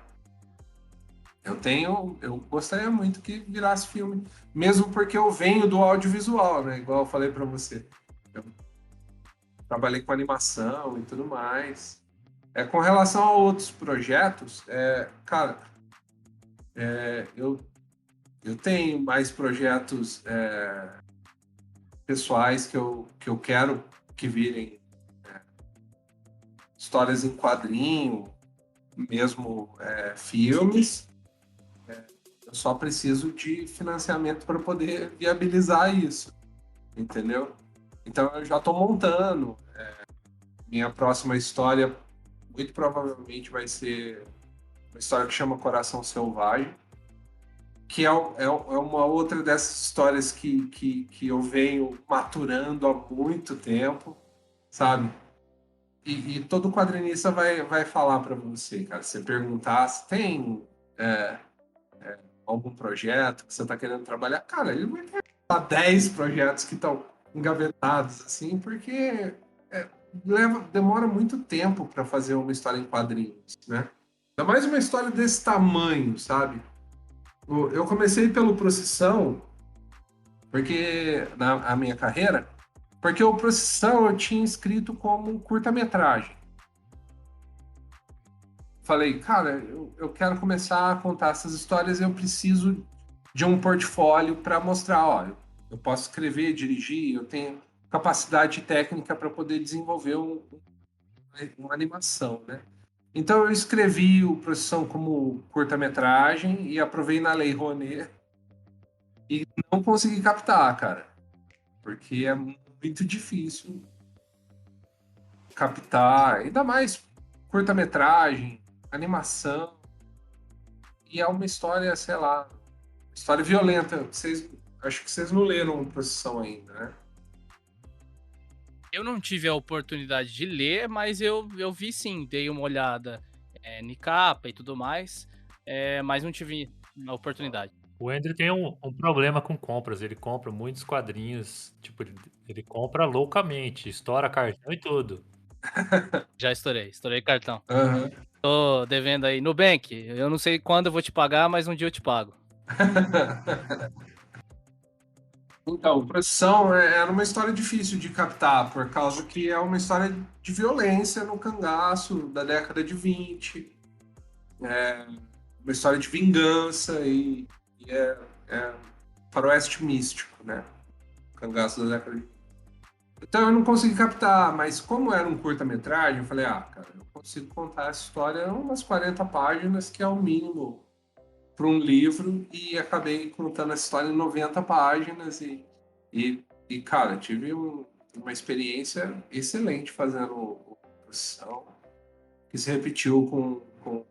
C: Eu gostaria muito que virasse filme, mesmo porque eu venho do audiovisual, né? Igual eu falei para você. Eu trabalhei com animação e tudo mais. Com relação a outros projetos, cara, eu tenho mais projetos pessoais que eu quero que virem histórias em quadrinho, mesmo filmes. Eu só preciso de financiamento para poder viabilizar isso, entendeu? Então eu já estou montando. Minha próxima história, muito provavelmente, vai ser uma história que chama Coração Selvagem, que é uma outra dessas histórias que eu venho maturando há muito tempo, sabe? E todo quadrinista vai falar para você, cara. Se você perguntar se tem algum projeto que você está querendo trabalhar, cara, ele vai ter 10 projetos que estão engavetados, assim, porque demora muito tempo para fazer uma história em quadrinhos, né? Ainda mais uma história desse tamanho, sabe? Eu comecei pelo Procissão, porque na minha carreira, porque o Procissão eu tinha escrito como curta-metragem. Falei, cara, eu quero começar a contar essas histórias e eu preciso de um portfólio para mostrar, ó, eu posso escrever, dirigir, eu tenho capacidade técnica para poder desenvolver uma animação, né? Então eu escrevi o Procissão como curta-metragem e aprovei na Lei Rouanet e não consegui captar, cara, porque é muito difícil captar, ainda mais curta-metragem, animação, e é uma história, sei lá, história violenta. Acho que vocês não leram Procissão ainda, né?
B: Eu não tive a oportunidade de ler, mas eu vi sim, dei uma olhada em capa e tudo mais, mas não tive a oportunidade.
A: O Andrew tem um problema com compras. Ele compra muitos quadrinhos. Tipo, ele compra loucamente. Estoura cartão e tudo.
B: Já estourei cartão.
C: Uhum.
B: Tô devendo aí. Nubank, eu não sei quando eu vou te pagar, mas um dia eu te pago.
C: Então, Procissão era uma história difícil de captar, por causa que é uma história de violência no cangaço da década de 20. Uma história de vingança e é faroeste místico, né? Cangaço da década de 20. Então eu não consegui captar, mas como era um curta-metragem, eu falei, cara, eu consigo contar essa história em umas 40 páginas, que é o mínimo para um livro, e acabei contando essa história em 90 páginas cara, tive uma experiência excelente fazendo o Procissão, que se repetiu com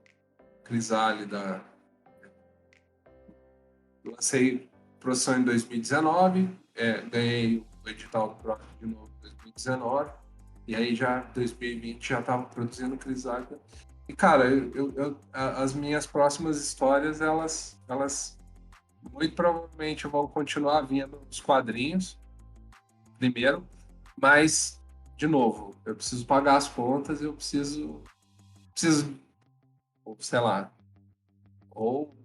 C: Crisálida. Lancei Procissão em 2019, ganhei o edital do PROAC de novo em 2019, e aí já 2020 já estava produzindo Crisálida. E, cara, as minhas próximas histórias, elas muito provavelmente vão continuar vindo nos quadrinhos, primeiro, mas, de novo, eu preciso pagar as contas, eu preciso, sei lá, ou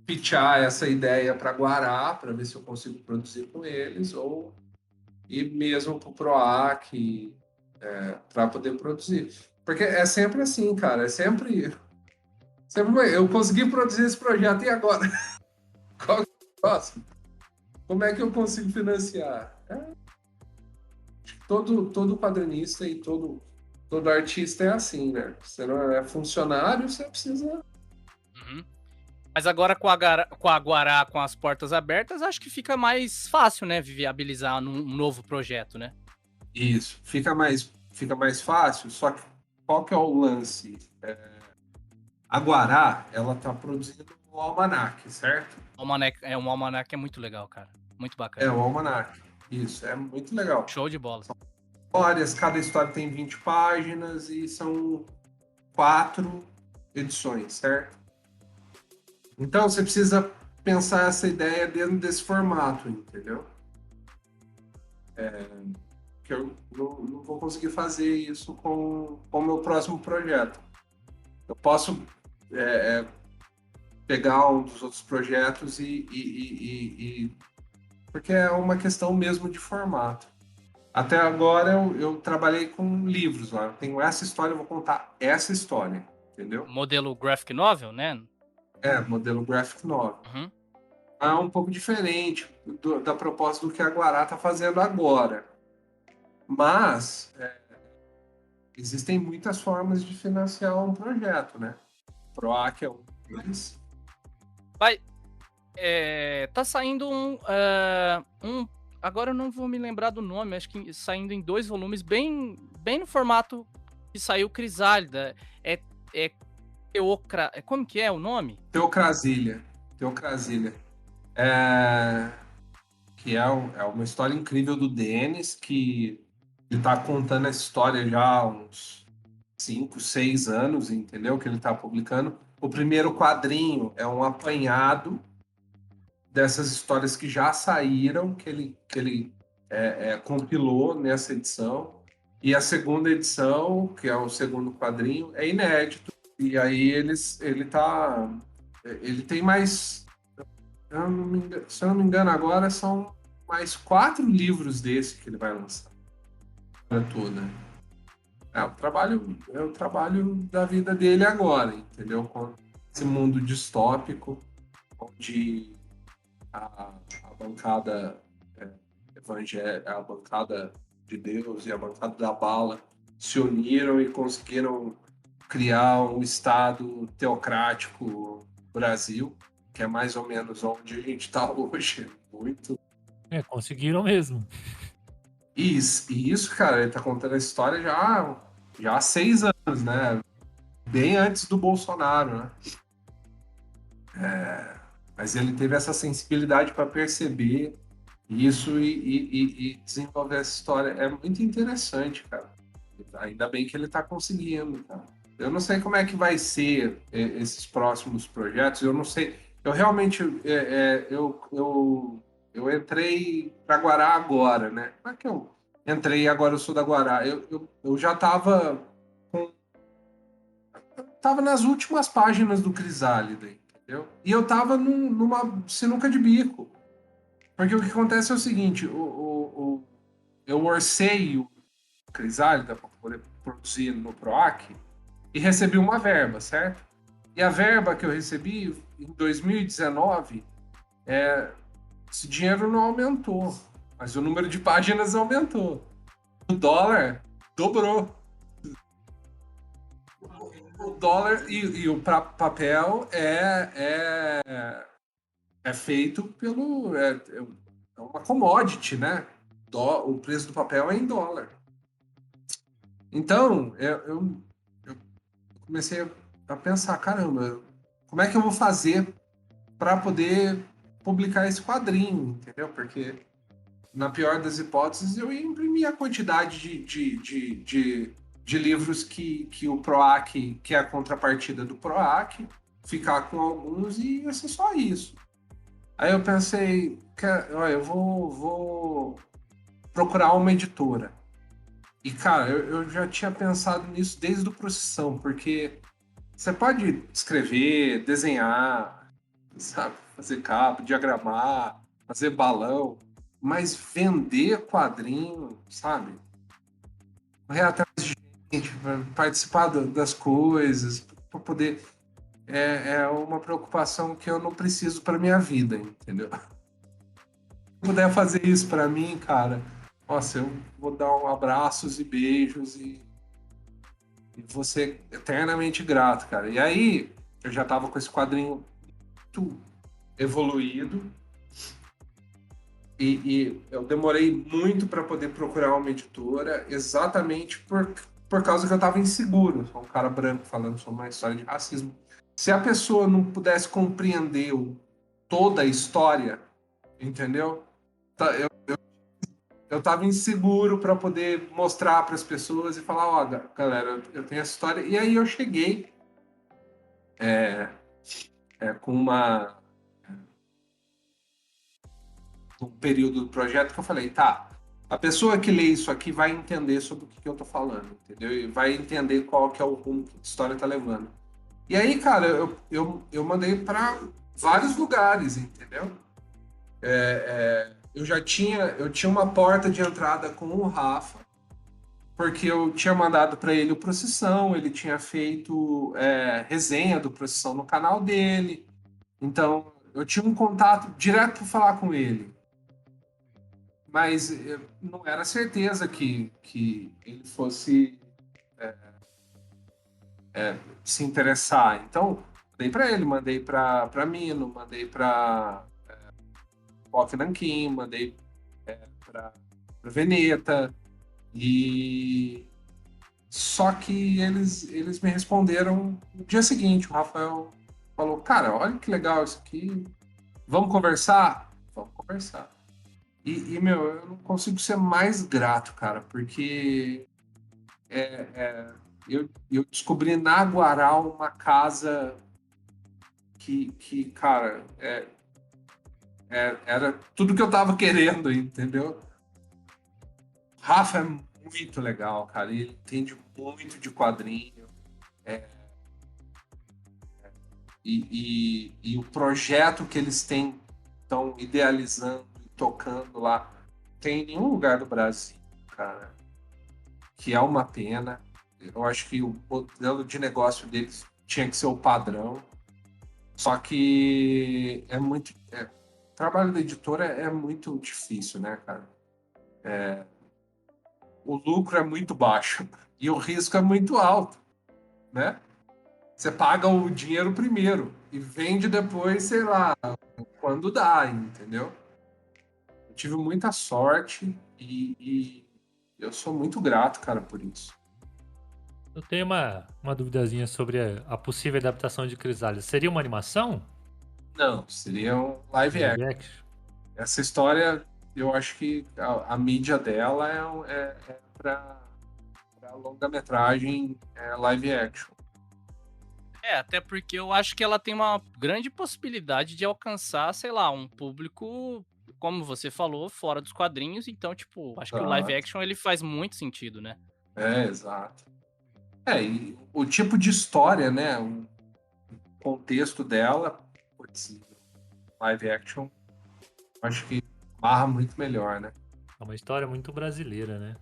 C: pitchar essa ideia para Guará, para ver se eu consigo produzir com eles, ou ir mesmo para o PROAC para poder produzir. Porque é sempre assim, cara, sempre eu consegui produzir esse projeto e agora? Qual é o próximo? Como é que eu consigo financiar? Todo quadrinista e todo artista é assim, né? Você não é funcionário, você precisa.
B: Uhum. Mas agora com a Guará com as portas abertas, acho que fica mais fácil, né? Viabilizar um novo projeto, né?
C: Isso. Fica mais fácil, só que qual que é o lance? A Guará, ela tá produzindo o Almanac, certo?
B: Um almanac é muito legal, cara. Muito
C: É,
B: bacana.
C: o Almanac. Isso, é muito legal.
B: Show de bola.
C: Histórias, cada história tem 20 páginas e são 4 edições, certo? Então você precisa pensar essa ideia dentro desse formato, entendeu? Que eu não vou conseguir fazer isso com o meu próximo projeto. Eu posso pegar um dos outros projetos porque é uma questão mesmo de formato. Até agora eu trabalhei com livros lá. Eu tenho essa história, eu vou contar essa história, entendeu?
B: Modelo graphic novel, né?
C: Modelo graphic novel.
B: Uhum.
C: É um pouco diferente da proposta do que a Guará está fazendo agora. Mas existem muitas formas de financiar um projeto, né? PROAC é um deles.
B: Tá saindo agora eu não vou me lembrar do nome, acho que saindo em 2 volumes, bem no formato que saiu Crisálida. Como que é o nome?
C: Teocrasília. Que é uma história incrível do Denis, que ele está contando essa história já há uns 5, 6 anos, entendeu? Que ele está publicando. O primeiro quadrinho é um apanhado dessas histórias que já saíram, que ele compilou nessa edição. E a segunda edição, que é o segundo quadrinho, é inédito. E aí ele tem mais, se eu não me engano agora, são mais 4 livros desse que ele vai lançar. Toda. É o trabalho da vida dele agora, entendeu? Com esse mundo distópico, onde a bancada evangélica, a bancada de Deus e a bancada da bala se uniram e conseguiram criar um Estado teocrático no Brasil, que é mais ou menos onde a gente está hoje. Muito.
A: Conseguiram mesmo.
C: E isso, cara, ele tá contando a história já há 6 anos, né? Bem antes do Bolsonaro, né? Mas ele teve essa sensibilidade para perceber isso e desenvolver essa história. É muito interessante, cara. Ainda bem que ele está conseguindo, cara. Eu não sei como é que vai ser esses próximos projetos. Eu não sei. Eu realmente eu entrei para Guará agora, né? Como é que eu entrei e agora eu sou da Guará? Eu já estava nas últimas páginas do Crisálida, entendeu? E eu estava numa sinuca de bico. Porque o que acontece é o seguinte, eu orcei o Crisálida para poder produzir no PROAC e recebi uma verba, certo? E a verba que eu recebi em 2019, esse dinheiro não aumentou, mas o número de páginas aumentou. O dólar dobrou. O dólar e o papel é feito pelo... É uma commodity, né? O preço do papel é em dólar. Então, eu comecei a pensar, caramba, como é que eu vou fazer para poder publicar esse quadrinho, entendeu? Porque, na pior das hipóteses, eu ia imprimir a quantidade de livros que o PROAC, que é a contrapartida do PROAC, ficar com alguns e ia ser só isso. Aí eu pensei, eu vou procurar uma editora. E, cara, eu já tinha pensado nisso desde o Procissão, porque você pode escrever, desenhar, sabe? Fazer capa, diagramar, fazer balão, mas vender quadrinho, sabe? Correr atrás de gente, participar das coisas, para poder... É uma preocupação que eu não preciso para minha vida, entendeu? Se puder fazer isso para mim, cara, nossa, eu vou dar abraços e beijos e vou ser eternamente grato, cara. E aí, eu já tava com esse quadrinho muito evoluído e eu demorei muito para poder procurar uma editora, exatamente por causa que eu tava inseguro. Eu sou um cara branco falando sobre uma história de racismo. Se a pessoa não pudesse compreender toda a história, entendeu? eu tava inseguro para poder mostrar para as pessoas e falar, ó, galera, eu tenho essa história. E aí eu cheguei com um período do projeto que eu falei, tá, a pessoa que lê isso aqui vai entender sobre o que eu tô falando, entendeu? E vai entender qual que é o rumo que a história tá levando. E aí, cara, eu mandei para vários lugares, entendeu? Eu tinha uma porta de entrada com o Rafa, porque eu tinha mandado para ele o Procissão, ele tinha feito resenha do Procissão no canal dele, então eu tinha um contato direto para falar com ele, mas não era certeza que ele fosse se interessar. Então, mandei para ele, mandei para Mino, mandei para Rock Nanquim, mandei para Veneta, e só que eles me responderam no dia seguinte. O Rafael falou, cara, olha que legal isso aqui, vamos conversar? Vamos conversar. Meu, eu não consigo ser mais grato, cara, porque eu descobri na Guaral uma casa cara, era tudo que eu tava querendo, entendeu? O Rafa é muito legal, cara, ele entende muito de quadrinho, e o projeto que eles estão idealizando e tocando lá, tem em nenhum lugar do Brasil, cara, que é uma pena. Eu acho que o modelo de negócio deles tinha que ser o padrão, só que o trabalho da editora é muito difícil, né, cara? O lucro é muito baixo e o risco é muito alto, né? Você paga o dinheiro primeiro e vende depois, sei lá, quando dá, entendeu? Eu tive muita sorte e eu sou muito grato, cara, por isso.
A: Eu tenho uma duvidazinha sobre a possível adaptação de Crisálida. Seria uma animação?
C: Não, seria um live action.
A: Live action?
C: Essa história, eu acho que a mídia dela é para longa-metragem live action.
B: Até porque eu acho que ela tem uma grande possibilidade de alcançar, sei lá, um público, como você falou, fora dos quadrinhos. Então, tipo, acho que o live action ele faz muito sentido, né?
C: Exato. E o tipo de história, né? O contexto dela, putz, live action, acho que barra muito melhor, né?
A: É uma história muito brasileira, né?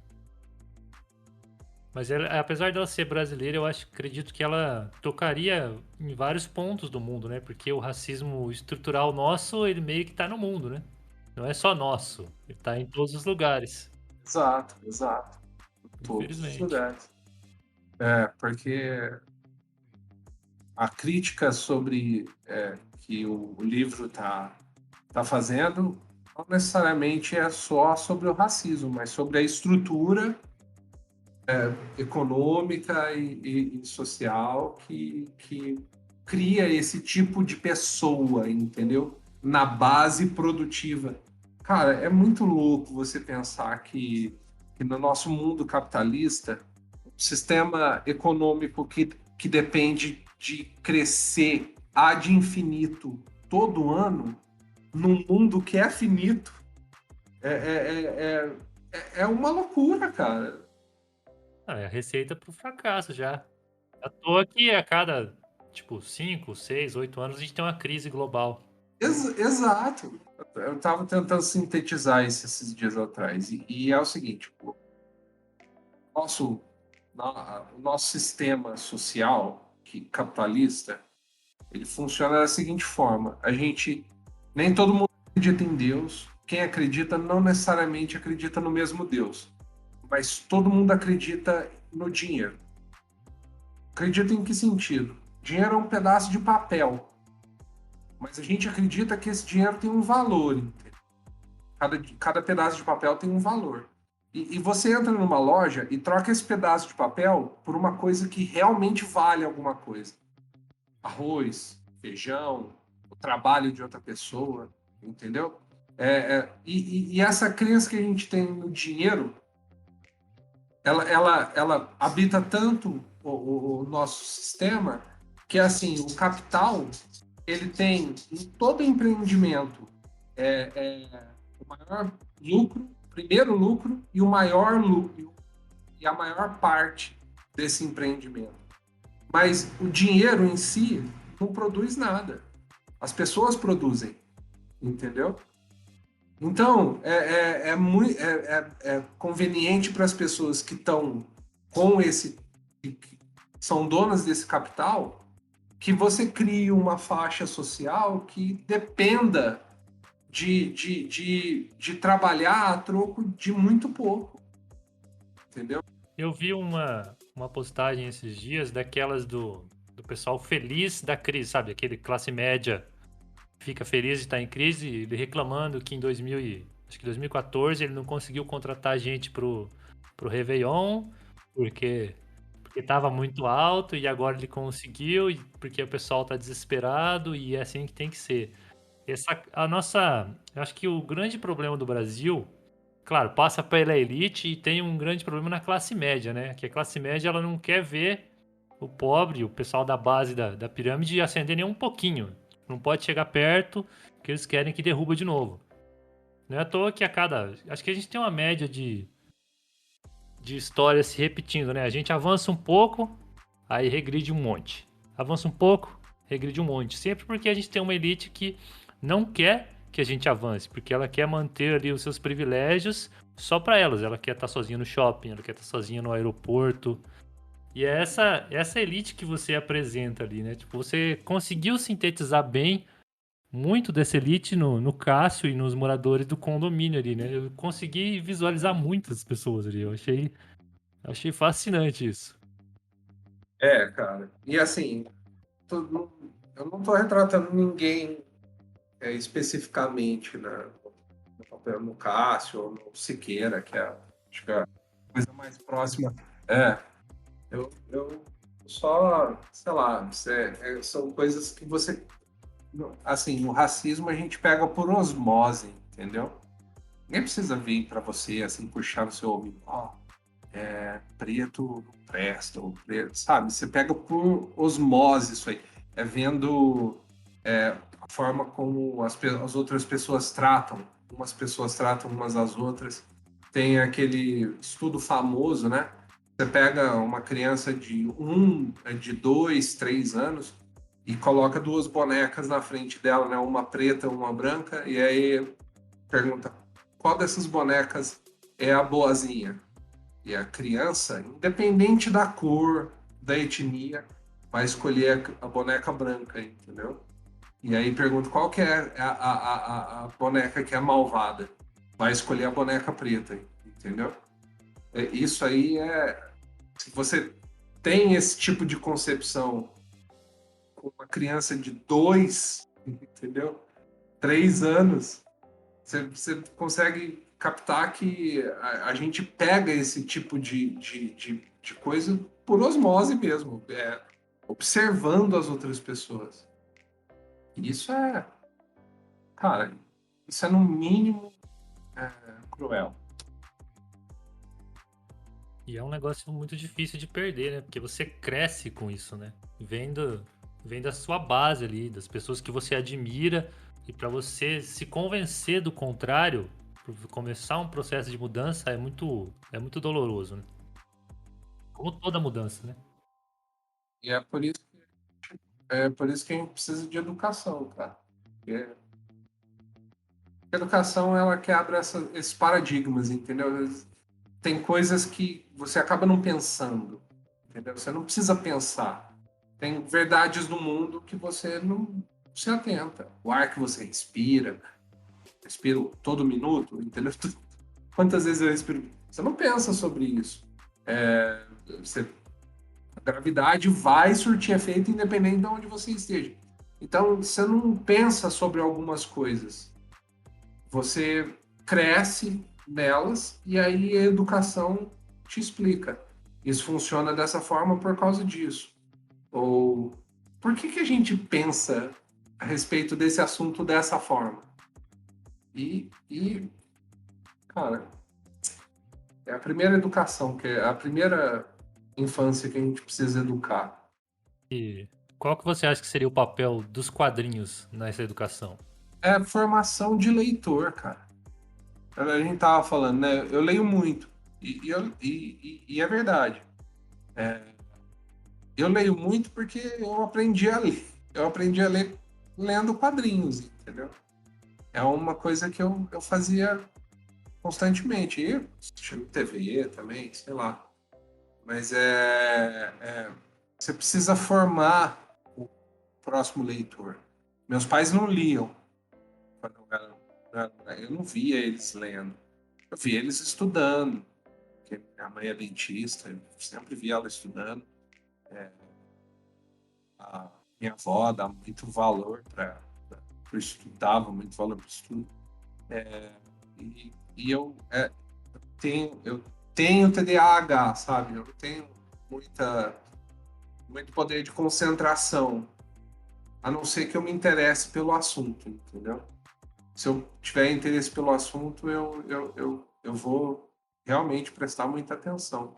A: Mas apesar dela ser brasileira, eu acredito que ela tocaria em vários pontos do mundo, né? Porque o racismo estrutural nosso, ele meio que tá no mundo, né? Não é só nosso, ele tá em todos os lugares.
C: Exato. Todos os
A: Infelizmente.
C: lugares. Porque a crítica sobre que o livro tá fazendo não necessariamente é só sobre o racismo, mas sobre a estrutura econômica e social que cria esse tipo de pessoa, entendeu? Na base produtiva. Cara, é muito louco você pensar que no nosso mundo capitalista, um sistema econômico que depende de crescer ad infinito todo ano, num mundo que é finito, é uma loucura, cara.
A: É a receita pro fracasso já. À toa que a cada, 5, 6, 8 anos a gente tem uma crise global.
C: Exato. Eu estava tentando sintetizar isso esses dias atrás. E é o seguinte: nosso, o nosso sistema social capitalista, ele funciona da seguinte forma: nem todo mundo acredita em Deus. Quem acredita não necessariamente acredita no mesmo Deus, mas todo mundo acredita no dinheiro. Acredita em que sentido? Dinheiro é um pedaço de papel, mas a gente acredita que esse dinheiro tem um valor. Entendeu? Cada pedaço de papel tem um valor. E você entra numa loja e troca esse pedaço de papel por uma coisa que realmente vale alguma coisa. Arroz, feijão, o trabalho de outra pessoa, entendeu? E essa crença que a gente tem no dinheiro, ela habita tanto o nosso sistema que, assim, o capital, ele tem em todo empreendimento o maior lucro, primeiro lucro e o maior lucro e a maior parte desse empreendimento. Mas o dinheiro em si não produz nada. As pessoas produzem, entendeu? Então, é conveniente para as pessoas que estão com que são donas desse capital, que você crie uma faixa social que dependa de trabalhar a troco de muito pouco, entendeu?
A: Eu vi uma postagem esses dias daquelas do pessoal feliz da crise, sabe? Aquele classe média fica feliz de estar em crise, ele reclamando que em 2014 ele não conseguiu contratar gente pro Réveillon, porque estava muito alto e agora ele conseguiu, porque o pessoal tá desesperado e é assim que tem que ser. Eu acho que o grande problema do Brasil, claro, passa pela elite e tem um grande problema na classe média, né? Que a classe média ela não quer ver o pobre, o pessoal da base da pirâmide ascender nem um pouquinho. Não pode chegar perto, que eles querem que derruba de novo. Não é à toa que acho que a gente tem uma média de histórias se repetindo, né? A gente avança um pouco, aí regride um monte. Avança um pouco, regride um monte. Sempre porque a gente tem uma elite que não quer que a gente avance, porque ela quer manter ali os seus privilégios só para elas. Ela quer estar sozinha no shopping, ela quer estar sozinha no aeroporto. E é essa elite que você apresenta ali, né? Tipo, você conseguiu sintetizar bem muito dessa elite no Cássio e nos moradores do condomínio ali, né? Eu consegui visualizar muitas pessoas ali. Achei fascinante isso.
C: Cara. E assim, eu não estou retratando ninguém especificamente, né? No Cássio ou no Siqueira, que é, acho que é a coisa mais próxima. Eu só, sei lá, são coisas que você. Assim, o racismo a gente pega por osmose, entendeu? Ninguém precisa vir para você, assim, puxar no seu ouvido. Preto não presta, ou preto, sabe? Você pega por osmose isso aí. É vendo a forma como as outras pessoas tratam. Umas pessoas tratam umas às outras. Tem aquele estudo famoso, né? Você pega uma criança de 2, 3 anos e coloca duas bonecas na frente dela, né? Uma preta, uma branca, e aí pergunta qual dessas bonecas é a boazinha? E a criança, independente da cor, da etnia, vai escolher a boneca branca, entendeu? E aí pergunta qual que é a boneca que é malvada. Vai escolher a boneca preta, entendeu? Isso aí se você tem esse tipo de concepção com uma criança de 2, entendeu? 3 anos, você consegue captar que a gente pega esse tipo de coisa por osmose mesmo, observando as outras pessoas. E cara, isso é no mínimo cruel.
A: E é um negócio muito difícil de perder, né? Porque você cresce com isso, né? Vem da sua base ali, das pessoas que você admira. E para você se convencer do contrário, começar um processo de mudança é muito doloroso, né? Como toda mudança, né?
C: E é por isso que a gente precisa de educação, cara. Porque a educação, ela quebra esses paradigmas, entendeu? Tem coisas que você acaba não pensando, entendeu? Você não precisa pensar. Tem verdades do mundo que você não se atenta. O ar que você respiro todo minuto, entendeu? Quantas vezes eu respiro? Você não pensa sobre isso. A gravidade vai surtir efeito independente de onde você esteja. Então, você não pensa sobre algumas coisas. Você cresce nelas e aí a educação te explica. Isso funciona dessa forma por causa disso. Ou por que a gente pensa a respeito desse assunto dessa forma? E cara, é a primeira educação, que é a primeira infância que a gente precisa educar.
A: E qual que você acha que seria o papel dos quadrinhos nessa educação?
C: É a formação de leitor, cara. A gente tava falando, né? Eu leio muito. E é verdade. Eu leio muito porque eu aprendi a ler. Eu aprendi a ler lendo quadrinhos, entendeu? É uma coisa que eu fazia constantemente. E assistindo TV também, sei lá. Mas você precisa formar o próximo leitor. Meus pais não liam quando eu não via eles lendo. Eu via eles estudando. Porque minha mãe é dentista, eu sempre via ela estudando. A minha avó dá muito valor para o estudo, dava muito valor para o estudo. E eu tenho TDAH, sabe? Eu não tenho muito poder de concentração, a não ser que eu me interesse pelo assunto, entendeu? Se eu tiver interesse pelo assunto, eu vou realmente prestar muita atenção.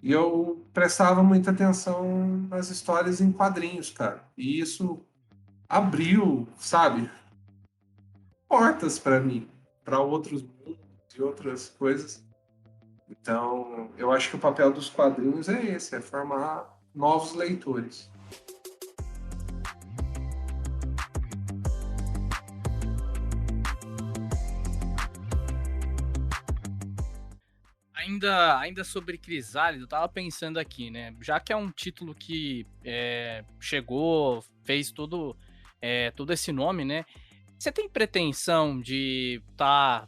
C: E eu prestava muita atenção nas histórias em quadrinhos, cara. E isso abriu, sabe, portas para mim, para outros mundos e outras coisas. Então, eu acho que o papel dos quadrinhos é esse, é formar novos leitores.
B: Ainda sobre Crisálida, eu tava pensando aqui, né? Já que é um título que chegou, fez todo esse nome, né? Você tem pretensão de estar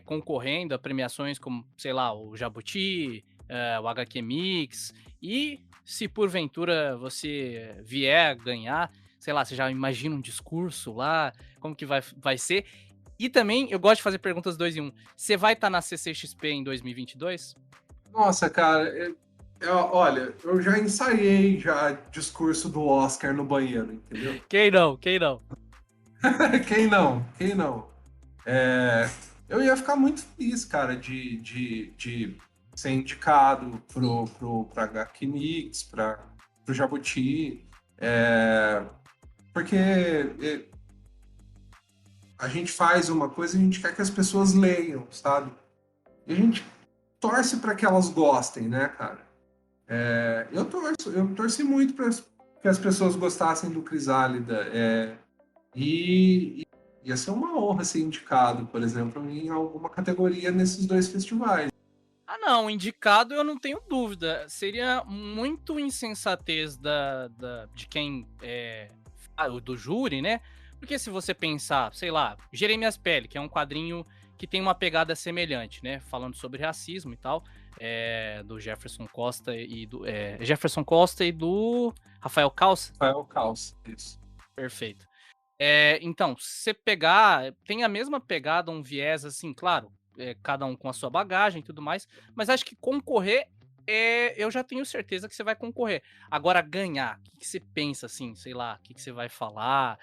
B: concorrendo a premiações como, sei lá, o Jabuti, o HQ Mix, e se porventura você vier a ganhar, sei lá, você já imagina um discurso lá, como que vai ser? E também, eu gosto de fazer perguntas 2 em 1. Você vai estar na CCXP em 2022?
C: Nossa, cara, olha, eu já ensaiei já discurso do Oscar no banheiro, entendeu?
B: Quem não? Quem não?
C: Quem não? Quem não? Eu ia ficar muito feliz, cara, de ser indicado pra HQ Mix, pro Jabuti, porque a gente faz uma coisa e a gente quer que as pessoas leiam, sabe? E a gente torce para que elas gostem, né, cara? Eu torci muito para que as pessoas gostassem do Crisálida. E ia ser uma honra ser indicado, por exemplo, em alguma categoria nesses dois festivais.
B: Ah, não, indicado eu não tenho dúvida. Seria muito insensatez de quem do júri, né? Porque se você pensar, sei lá, Jeremias Pele, que é um quadrinho que tem uma pegada semelhante, né? Falando sobre racismo e tal, do Jefferson Costa e do Jefferson Costa e do Rafael Kals.
C: Rafael Kals, isso.
B: Perfeito. Então, se você pegar, tem a mesma pegada, um viés assim, claro, cada um com a sua bagagem e tudo mais, mas acho que concorrer, eu já tenho certeza que você vai concorrer. Agora, ganhar, o que você pensa assim, sei lá, o que você vai falar,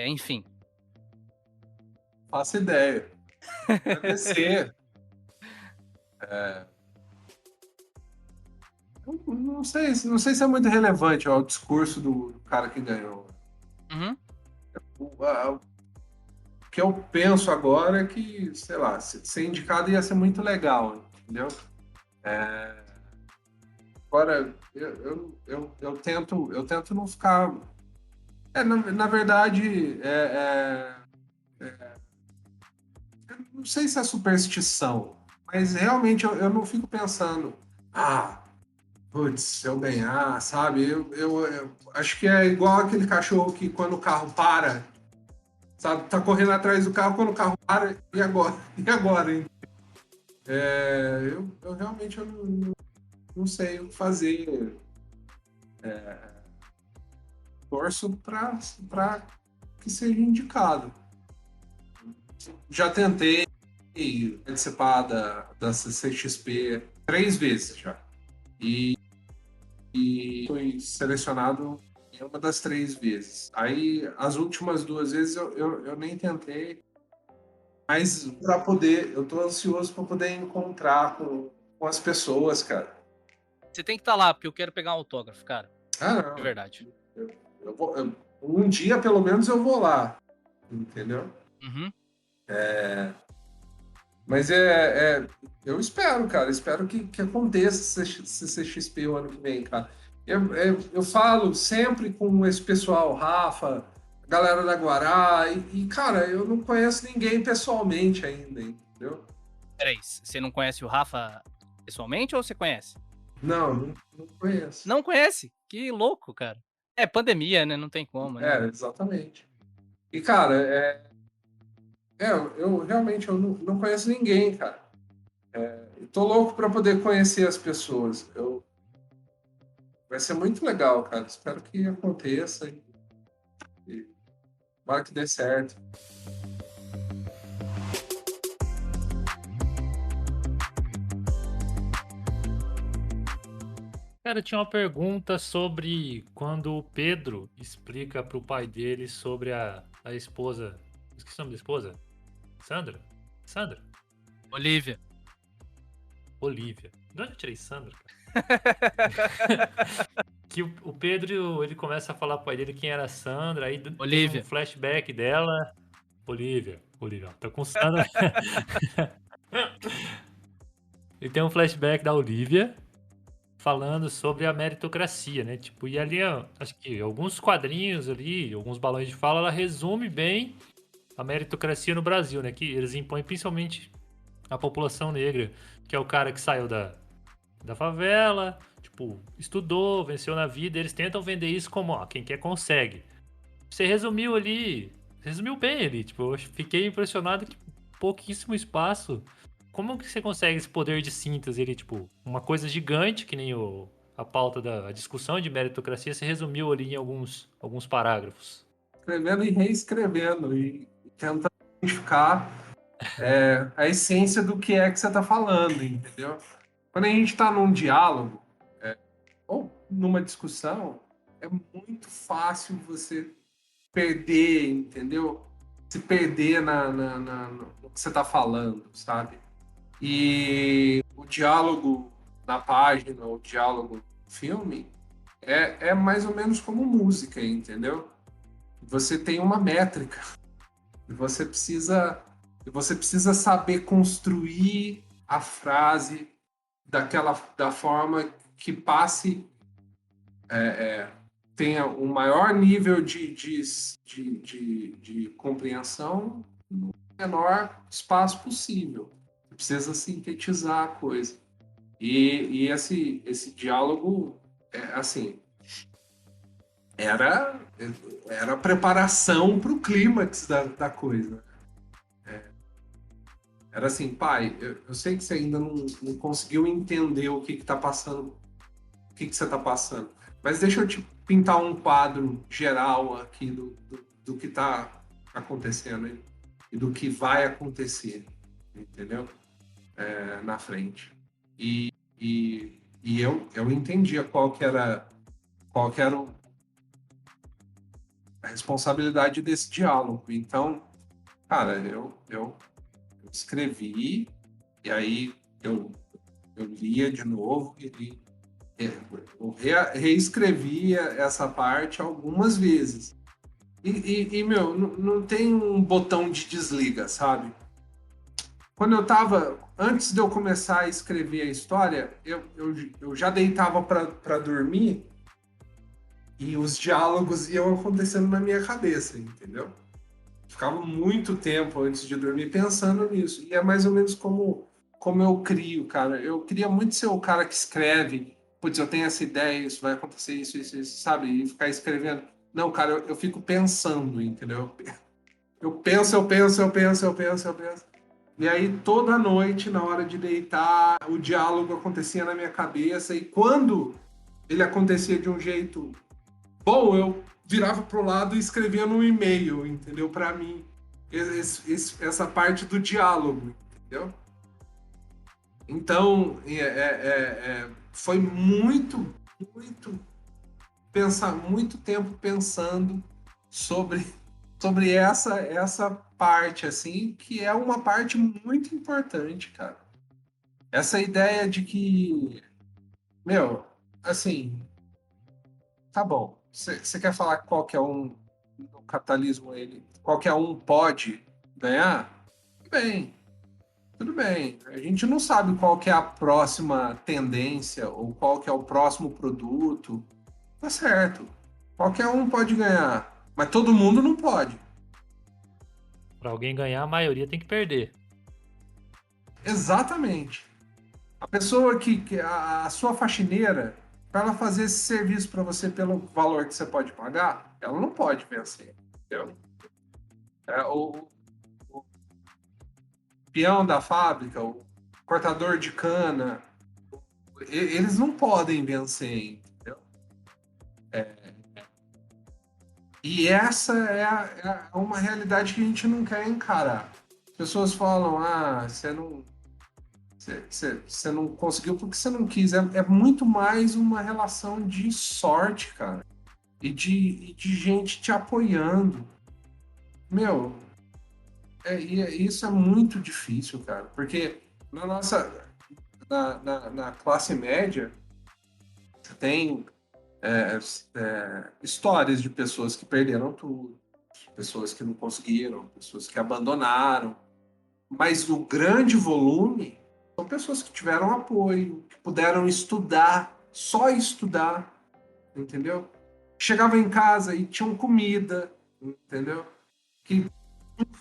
B: enfim.
C: Faço ideia. Deve ser. Não sei se é muito relevante ó, o discurso do cara que ganhou.
B: Uhum.
C: O que eu penso agora é que, sei lá, ser indicado ia ser muito legal, entendeu? Agora, eu tento não ficar. Na verdade, eu não sei se é superstição, mas realmente eu não fico pensando, putz, se eu ganhar, sabe? Eu acho que é igual aquele cachorro que quando o carro para, sabe? Tá correndo atrás do carro, quando o carro para, e agora? E agora, hein? Eu realmente não sei o que fazer. Torço para que seja indicado. Já tentei participar da CCXP 3 vezes já. E fui selecionado em uma das 3 vezes. Aí, as últimas 2 vezes eu nem tentei. Mas eu tô ansioso para poder encontrar com as pessoas, cara.
B: Você tem que estar lá, porque eu quero pegar um autógrafo, cara.
C: Ah,
B: De
C: não.
B: verdade.
C: Um dia, pelo menos, eu vou lá. Entendeu?
B: Uhum.
C: Mas eu espero, cara. Espero que aconteça esse CXP o ano que vem, cara. Eu falo sempre com esse pessoal, Rafa, galera da Guará, cara, eu não conheço ninguém pessoalmente ainda, entendeu?
B: Peraí, você não conhece o Rafa pessoalmente ou você conhece?
C: Não conheço.
B: Não conhece? Que louco, cara. É pandemia, né? Não tem como, né?
C: Exatamente. E, cara, eu realmente não conheço ninguém, cara. Tô louco para poder conhecer as pessoas. Vai ser muito legal, cara. Espero que aconteça e tomara que dê certo.
A: Cara, tinha uma pergunta sobre quando o Pedro explica pro pai dele sobre a esposa. Esqueci o nome da esposa? Sandra? Sandra?
B: Olivia.
A: Olivia. De onde eu tirei Sandra, cara? Que o Pedro, ele começa a falar pro pai dele quem era a Sandra, aí tem um
B: Olivia.
A: flashback dela. Olivia, ó, tô com Sandra. E tem um flashback da Olivia falando sobre a meritocracia, né? Tipo, e ali, ó, acho que alguns quadrinhos ali, alguns balões de fala, ela resume bem a meritocracia no Brasil, né? Que eles impõem principalmente a população negra, que é o cara que saiu da favela, tipo, estudou, venceu na vida, eles tentam vender isso como, ó, quem quer consegue. Você resumiu ali, resumiu bem ali, tipo, eu fiquei impressionado que pouquíssimo espaço. Como que você consegue esse poder de síntese ali, tipo, uma coisa gigante, que nem a pauta da a discussão de meritocracia, se resumiu ali em alguns parágrafos.
C: Escrevendo e reescrevendo e tentando identificar a essência do que é que você está falando, entendeu? Quando a gente está num diálogo ou numa discussão, é muito fácil você perder, entendeu? Se perder no que você está falando, sabe? E o diálogo na página, o diálogo no filme, é mais ou menos como música, entendeu? Você tem uma métrica e você precisa saber construir a frase da forma que passe, tenha o maior nível de compreensão no menor espaço possível. Você precisa sintetizar a coisa. E esse diálogo, assim, era, era a preparação para o clímax da coisa. Era assim, pai, eu sei que você ainda não conseguiu entender o que está passando, o que você está passando, mas deixa eu te pintar um quadro geral aqui do que está acontecendo aí, e do que vai acontecer, entendeu? Na frente. E eu entendia qual que era a responsabilidade desse diálogo. Então, cara, eu escrevi, e aí eu lia de novo eu reescrevia essa parte algumas vezes. Meu, não tem um botão de desliga, sabe? Quando eu tava, antes de eu começar a escrever a história, eu já deitava para dormir e os diálogos iam acontecendo na minha cabeça, entendeu? Ficava muito tempo antes de dormir pensando nisso. E é mais ou menos como eu crio, cara. Eu queria muito ser o cara que escreve. Putz, eu tenho essa ideia, isso vai acontecer, isso, sabe? E ficar escrevendo. Não, cara, eu fico pensando, entendeu? Eu penso. E aí, toda noite, na hora de deitar, o diálogo acontecia na minha cabeça. E quando ele acontecia de um jeito bom, eu virava pro lado e escrevia no e-mail, entendeu? Para mim, essa parte do diálogo, entendeu? Então, foi muito muito tempo pensando sobre sobre essa parte, assim, que é uma parte muito importante, cara. Essa ideia de que, meu, assim, tá bom. Você quer falar que qualquer um no capitalismo, qualquer um pode ganhar? Tudo bem, tudo bem. A gente não sabe qual que é a próxima tendência ou qual que é o próximo produto. Tá certo. Qualquer um pode ganhar, mas todo mundo não pode.
A: Pra alguém ganhar, a maioria tem que perder.
C: Exatamente. A pessoa a sua faxineira, para ela fazer esse serviço para você pelo valor que você pode pagar, ela não pode vencer, entendeu? O peão da fábrica, o cortador de cana, eles não podem vencer, entendeu? E essa é uma realidade que a gente não quer encarar. As pessoas falam, você não conseguiu porque você não quis. É muito mais uma relação de sorte, cara. E de gente te apoiando. Meu, isso é muito difícil, cara. Porque na nossa, na classe média, tem histórias de pessoas que perderam tudo, pessoas que não conseguiram, pessoas que abandonaram. Mas o grande volume são pessoas que tiveram apoio, que puderam estudar, só estudar, entendeu? Chegavam em casa e tinham comida, entendeu? Que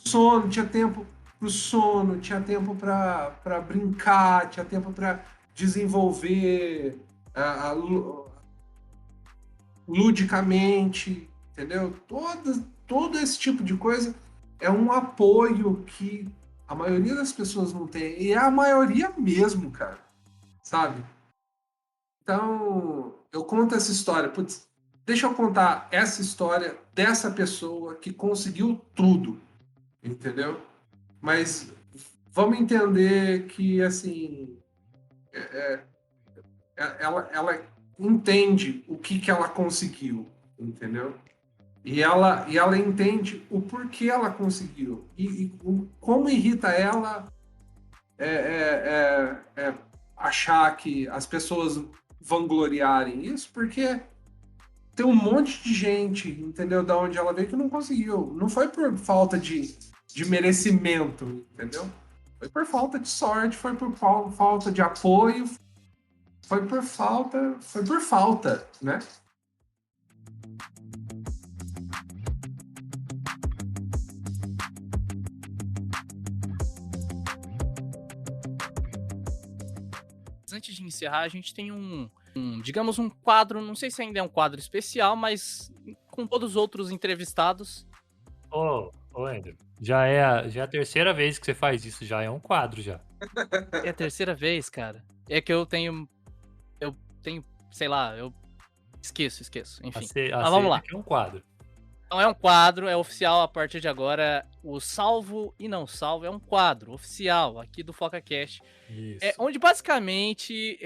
C: sono, tinha tempo para o sono, tinha tempo para brincar, tinha tempo para desenvolver ludicamente, entendeu? Todo esse tipo de coisa é um apoio que a maioria das pessoas não tem. E é a maioria mesmo, cara. Sabe? Então, eu conto essa história. Putz, deixa eu contar essa história dessa pessoa que conseguiu tudo, entendeu? Mas vamos entender que, assim, ela entende o que ela conseguiu, entendeu? E ela entende o porquê ela conseguiu. E como irrita ela achar que as pessoas vangloriarem isso, porque tem um monte de gente, entendeu? Da onde ela veio que não conseguiu. Não foi por falta de merecimento, entendeu? Foi por falta de sorte, foi por falta de apoio, foi por falta, né?
B: Antes de encerrar, a gente tem digamos, um quadro, não sei se ainda é um quadro especial, mas com todos os outros entrevistados.
A: Ô, Andrew, já é a terceira vez que você faz isso, já é um quadro já.
B: É a terceira vez, cara. É que eu tenho, sei lá, eu esqueço, enfim. Mas vamos lá.
A: Aqui é um quadro.
B: Não é um quadro, é oficial a partir de agora. O Salvo e Não Salvo é um quadro oficial aqui do FocaCast.
A: Isso.
B: Onde basicamente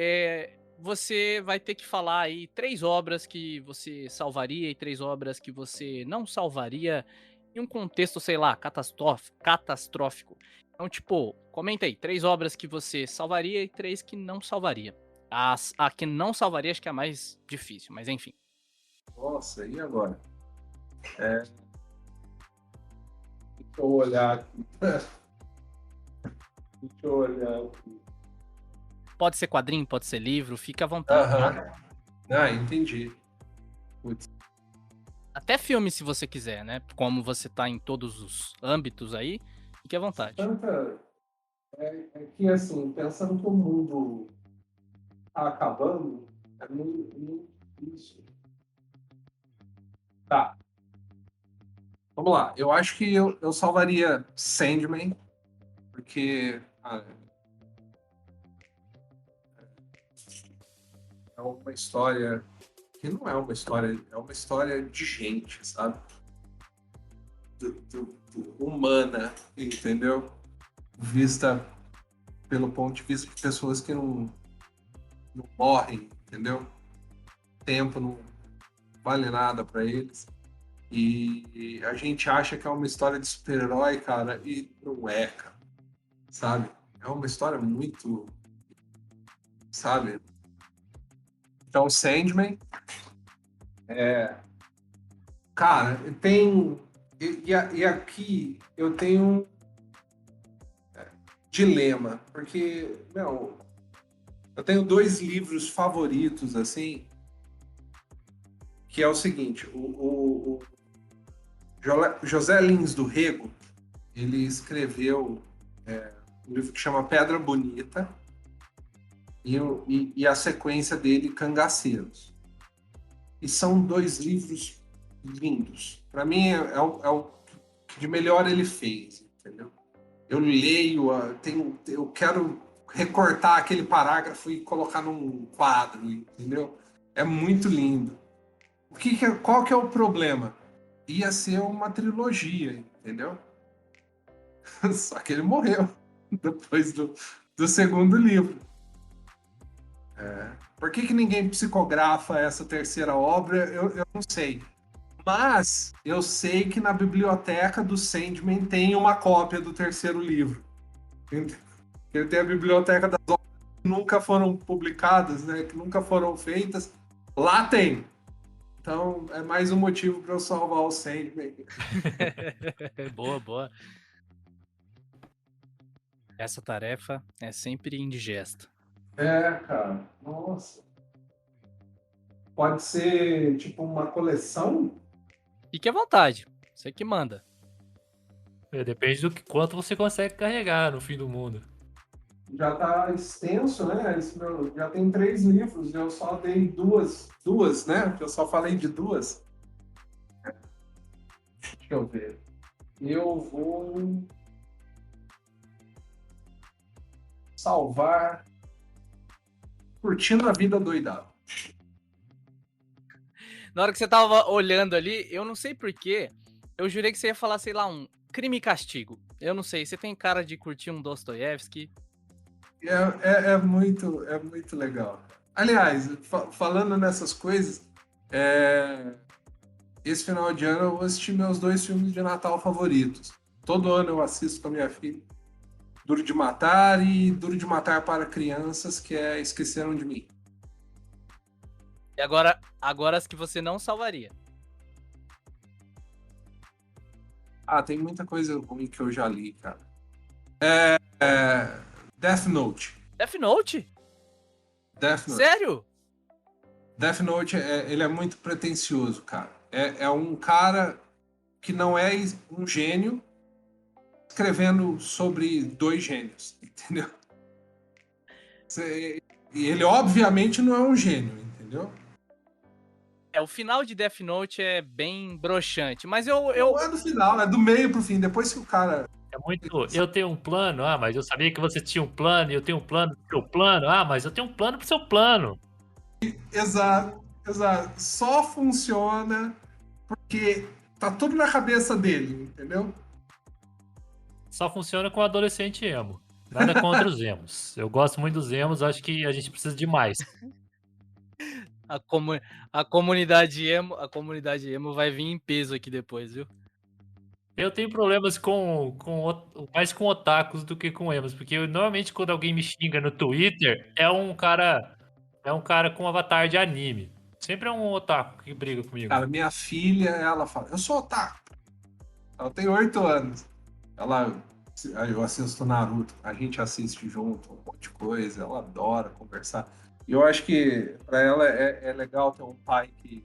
B: você vai ter que falar aí 3 obras que você salvaria e 3 obras que você não salvaria em um contexto, sei lá, catastrófico. Então, tipo, comenta aí, 3 obras que você salvaria e 3 que não salvaria. A que não salvaria acho que é a mais difícil, mas enfim.
C: Nossa, e agora? Deixa eu olhar aqui. Deixa eu olhar aqui.
B: Pode ser quadrinho, pode ser livro, fica à vontade. Tá?
C: Entendi. Putz.
B: Até filme, se você quiser, né? Como você tá em todos os âmbitos aí, fique à vontade.
C: É que, assim, pensando que o mundo tá acabando, é muito difícil. Tá. Vamos lá. Eu acho que eu salvaria Sandman, porque é uma história que não é uma história, é uma história de gente, sabe? Humana, entendeu? Vista pelo ponto de vista de pessoas que não morrem, entendeu? Tempo não vale nada para eles. E a gente acha que é uma história de super-herói, cara, e não é, cara. Sabe? É uma história muito, sabe? Então, Sandman, cara, tem. E aqui eu tenho um dilema, porque, meu, eu tenho dois livros favoritos, assim, que é o seguinte: o José Lins do Rego, ele escreveu um livro que chama Pedra Bonita e a sequência dele, Cangaceiros. E são dois livros lindos. Para mim, é o que de melhor ele fez, entendeu? Eu leio, eu quero recortar aquele parágrafo e colocar num quadro, entendeu? É muito lindo. Qual que é o problema? Ia ser uma trilogia, entendeu? Só que ele morreu depois do segundo livro. Por que ninguém psicografa essa terceira obra? Eu não sei. Mas eu sei que na biblioteca do Sandman tem uma cópia do terceiro livro. Ele tem a biblioteca das obras que nunca foram publicadas, né? Que nunca foram feitas. Lá tem. Então é mais um motivo para eu salvar o Sandman.
B: Boa, boa. Essa tarefa é sempre indigesta.
C: Cara. Nossa. Pode ser tipo uma coleção?
B: Fique à vontade. Você que manda.
A: Depende do quanto você consegue carregar no fim do mundo.
C: Já tá extenso, né? Já tem 3 livros, eu só dei duas, né? Eu só falei de duas. Deixa eu ver. Eu vou salvar Curtindo a Vida Doidado.
B: Na hora que você tava olhando ali, eu não sei porquê, eu jurei que você ia falar, sei lá, um Crime e Castigo. Eu não sei, você tem cara de curtir um Dostoiévski.
C: É muito legal. Aliás, falando nessas coisas, esse final de ano eu vou assistir meus 2 filmes de Natal favoritos. Todo ano eu assisto com a minha filha. Duro de Matar e Duro de Matar para Crianças, que é Esqueceram de Mim.
B: E agora as que você não salvaria.
C: Tem muita coisa ruim que eu já li, cara. Death Note.
B: Death Note?
C: Death Note.
B: Sério?
C: Death Note, ele é muito pretensioso, cara. É um cara que não é um gênio escrevendo sobre 2 gênios, entendeu? E ele, obviamente, não é um gênio, entendeu?
B: O final de Death Note é bem broxante, mas
C: Não é do final, é do meio pro fim. Depois que o cara...
A: É muito. Eu tenho um plano, mas eu sabia que você tinha um plano, e eu tenho um plano pro seu plano, mas eu tenho um plano pro seu plano.
C: Exato. Só funciona porque tá tudo na cabeça dele, entendeu?
A: Só funciona com adolescente emo. Nada contra os emos. Eu gosto muito dos emos, acho que a gente precisa de mais.
B: A comunidade emo vai vir em peso aqui depois, viu?
A: Eu tenho problemas mais com otakus do que com emos, porque normalmente quando alguém me xinga no Twitter, é um cara com avatar de anime. Sempre é um otaku que briga comigo.
C: Cara, minha filha, ela fala, eu sou otaku. Ela tem 8 anos. Eu assisto Naruto, a gente assiste junto, um monte de coisa, ela adora conversar. E eu acho que pra ela é legal ter um pai que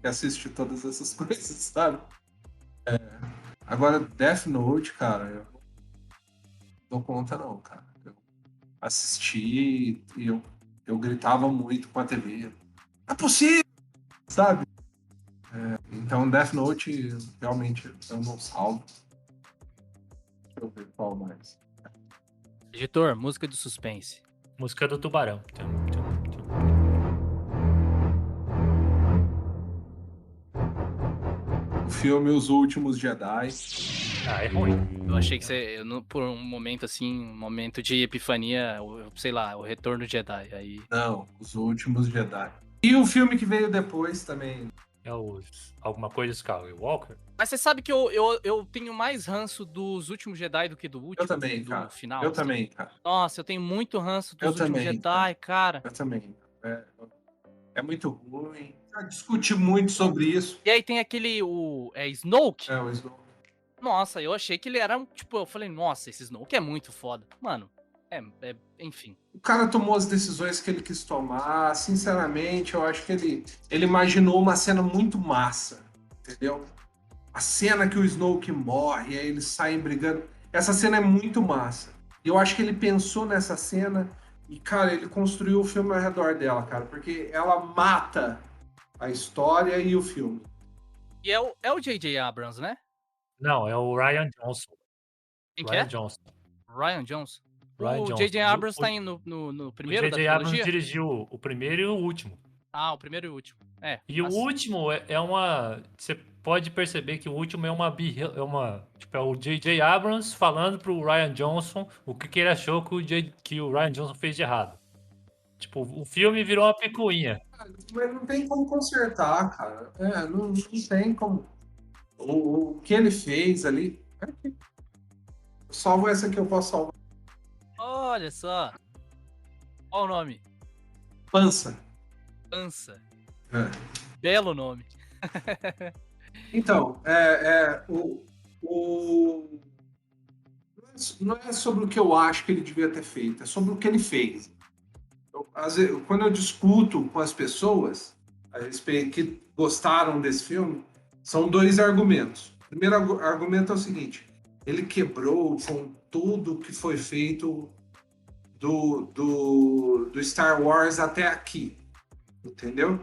C: assiste todas essas coisas, sabe? Agora, Death Note, cara, eu não dou conta não, cara. Eu assisti e eu gritava muito com a TV. É possível! Sabe? Então, Death Note, realmente, eu não salvo. Deixa eu ver qual mais.
B: Editor, música de suspense.
A: Música do Tubarão.
C: O filme Os Últimos Jedi.
A: É ruim.
B: Eu achei que por um momento assim, um momento de epifania, sei lá, o Retorno de Jedi. Aí...
C: Não, Os Últimos Jedi. E o filme que veio depois também,
A: É alguma coisa Skywalker?
B: Mas você sabe que eu tenho mais ranço dos últimos Jedi do que do
C: Eu
B: último,
C: também,
B: do
C: cara.
B: final,
C: Eu
B: assim.
C: também, cara.
B: Nossa, eu tenho muito ranço
C: Eu
B: dos últimos
C: também, cara.
B: Jedi, cara.
C: Eu também. É, é muito ruim. Já discuti muito sobre isso.
B: E aí tem aquele, Snoke.
C: É, o Snow.
B: Nossa, eu achei que ele era, tipo, eu falei, nossa, esse Snoke é muito foda. Mano, enfim.
C: O cara tomou as decisões que ele quis tomar. Sinceramente, eu acho que ele imaginou uma cena muito massa, entendeu? A cena que o Snoke morre, aí eles saem brigando. Essa cena é muito massa. E eu acho que ele pensou nessa cena e, cara, ele construiu o filme ao redor dela, cara, porque ela mata a história e o filme.
B: E é o J.J. Abrams, né?
A: Não, é o Ryan Johnson.
B: Quem que
A: Ryan
B: é?
A: Johnson.
B: Ryan Johnson.
A: Ryan
B: O
A: Johnson.
B: J.J. Abrams tá indo no
A: O
B: primeiro da
A: J.J. Abrams
B: trilogia?
A: dirigiu o primeiro e o último.
B: Ah, o primeiro e o último.
A: E o último é uma. Você pode perceber que o último é uma birra. Tipo, é o J.J. Abrams falando pro Ryan Johnson o que ele achou que o Ryan Johnson fez de errado. Tipo, o filme virou uma picuinha.
C: Mas não tem como consertar, cara. Não tem como. O que ele fez ali. Salvo essa que eu posso salvar.
B: Olha só. Qual o nome?
C: Pança.
B: Pança.
C: É.
B: Belo nome.
C: Então, não é sobre o que eu acho que ele devia ter feito, é sobre o que ele fez. Às vezes, quando eu discuto com as pessoas a respeito que gostaram desse filme, são dois argumentos. O primeiro argumento é o seguinte: ele quebrou com tudo que foi feito do Star Wars até aqui, entendeu?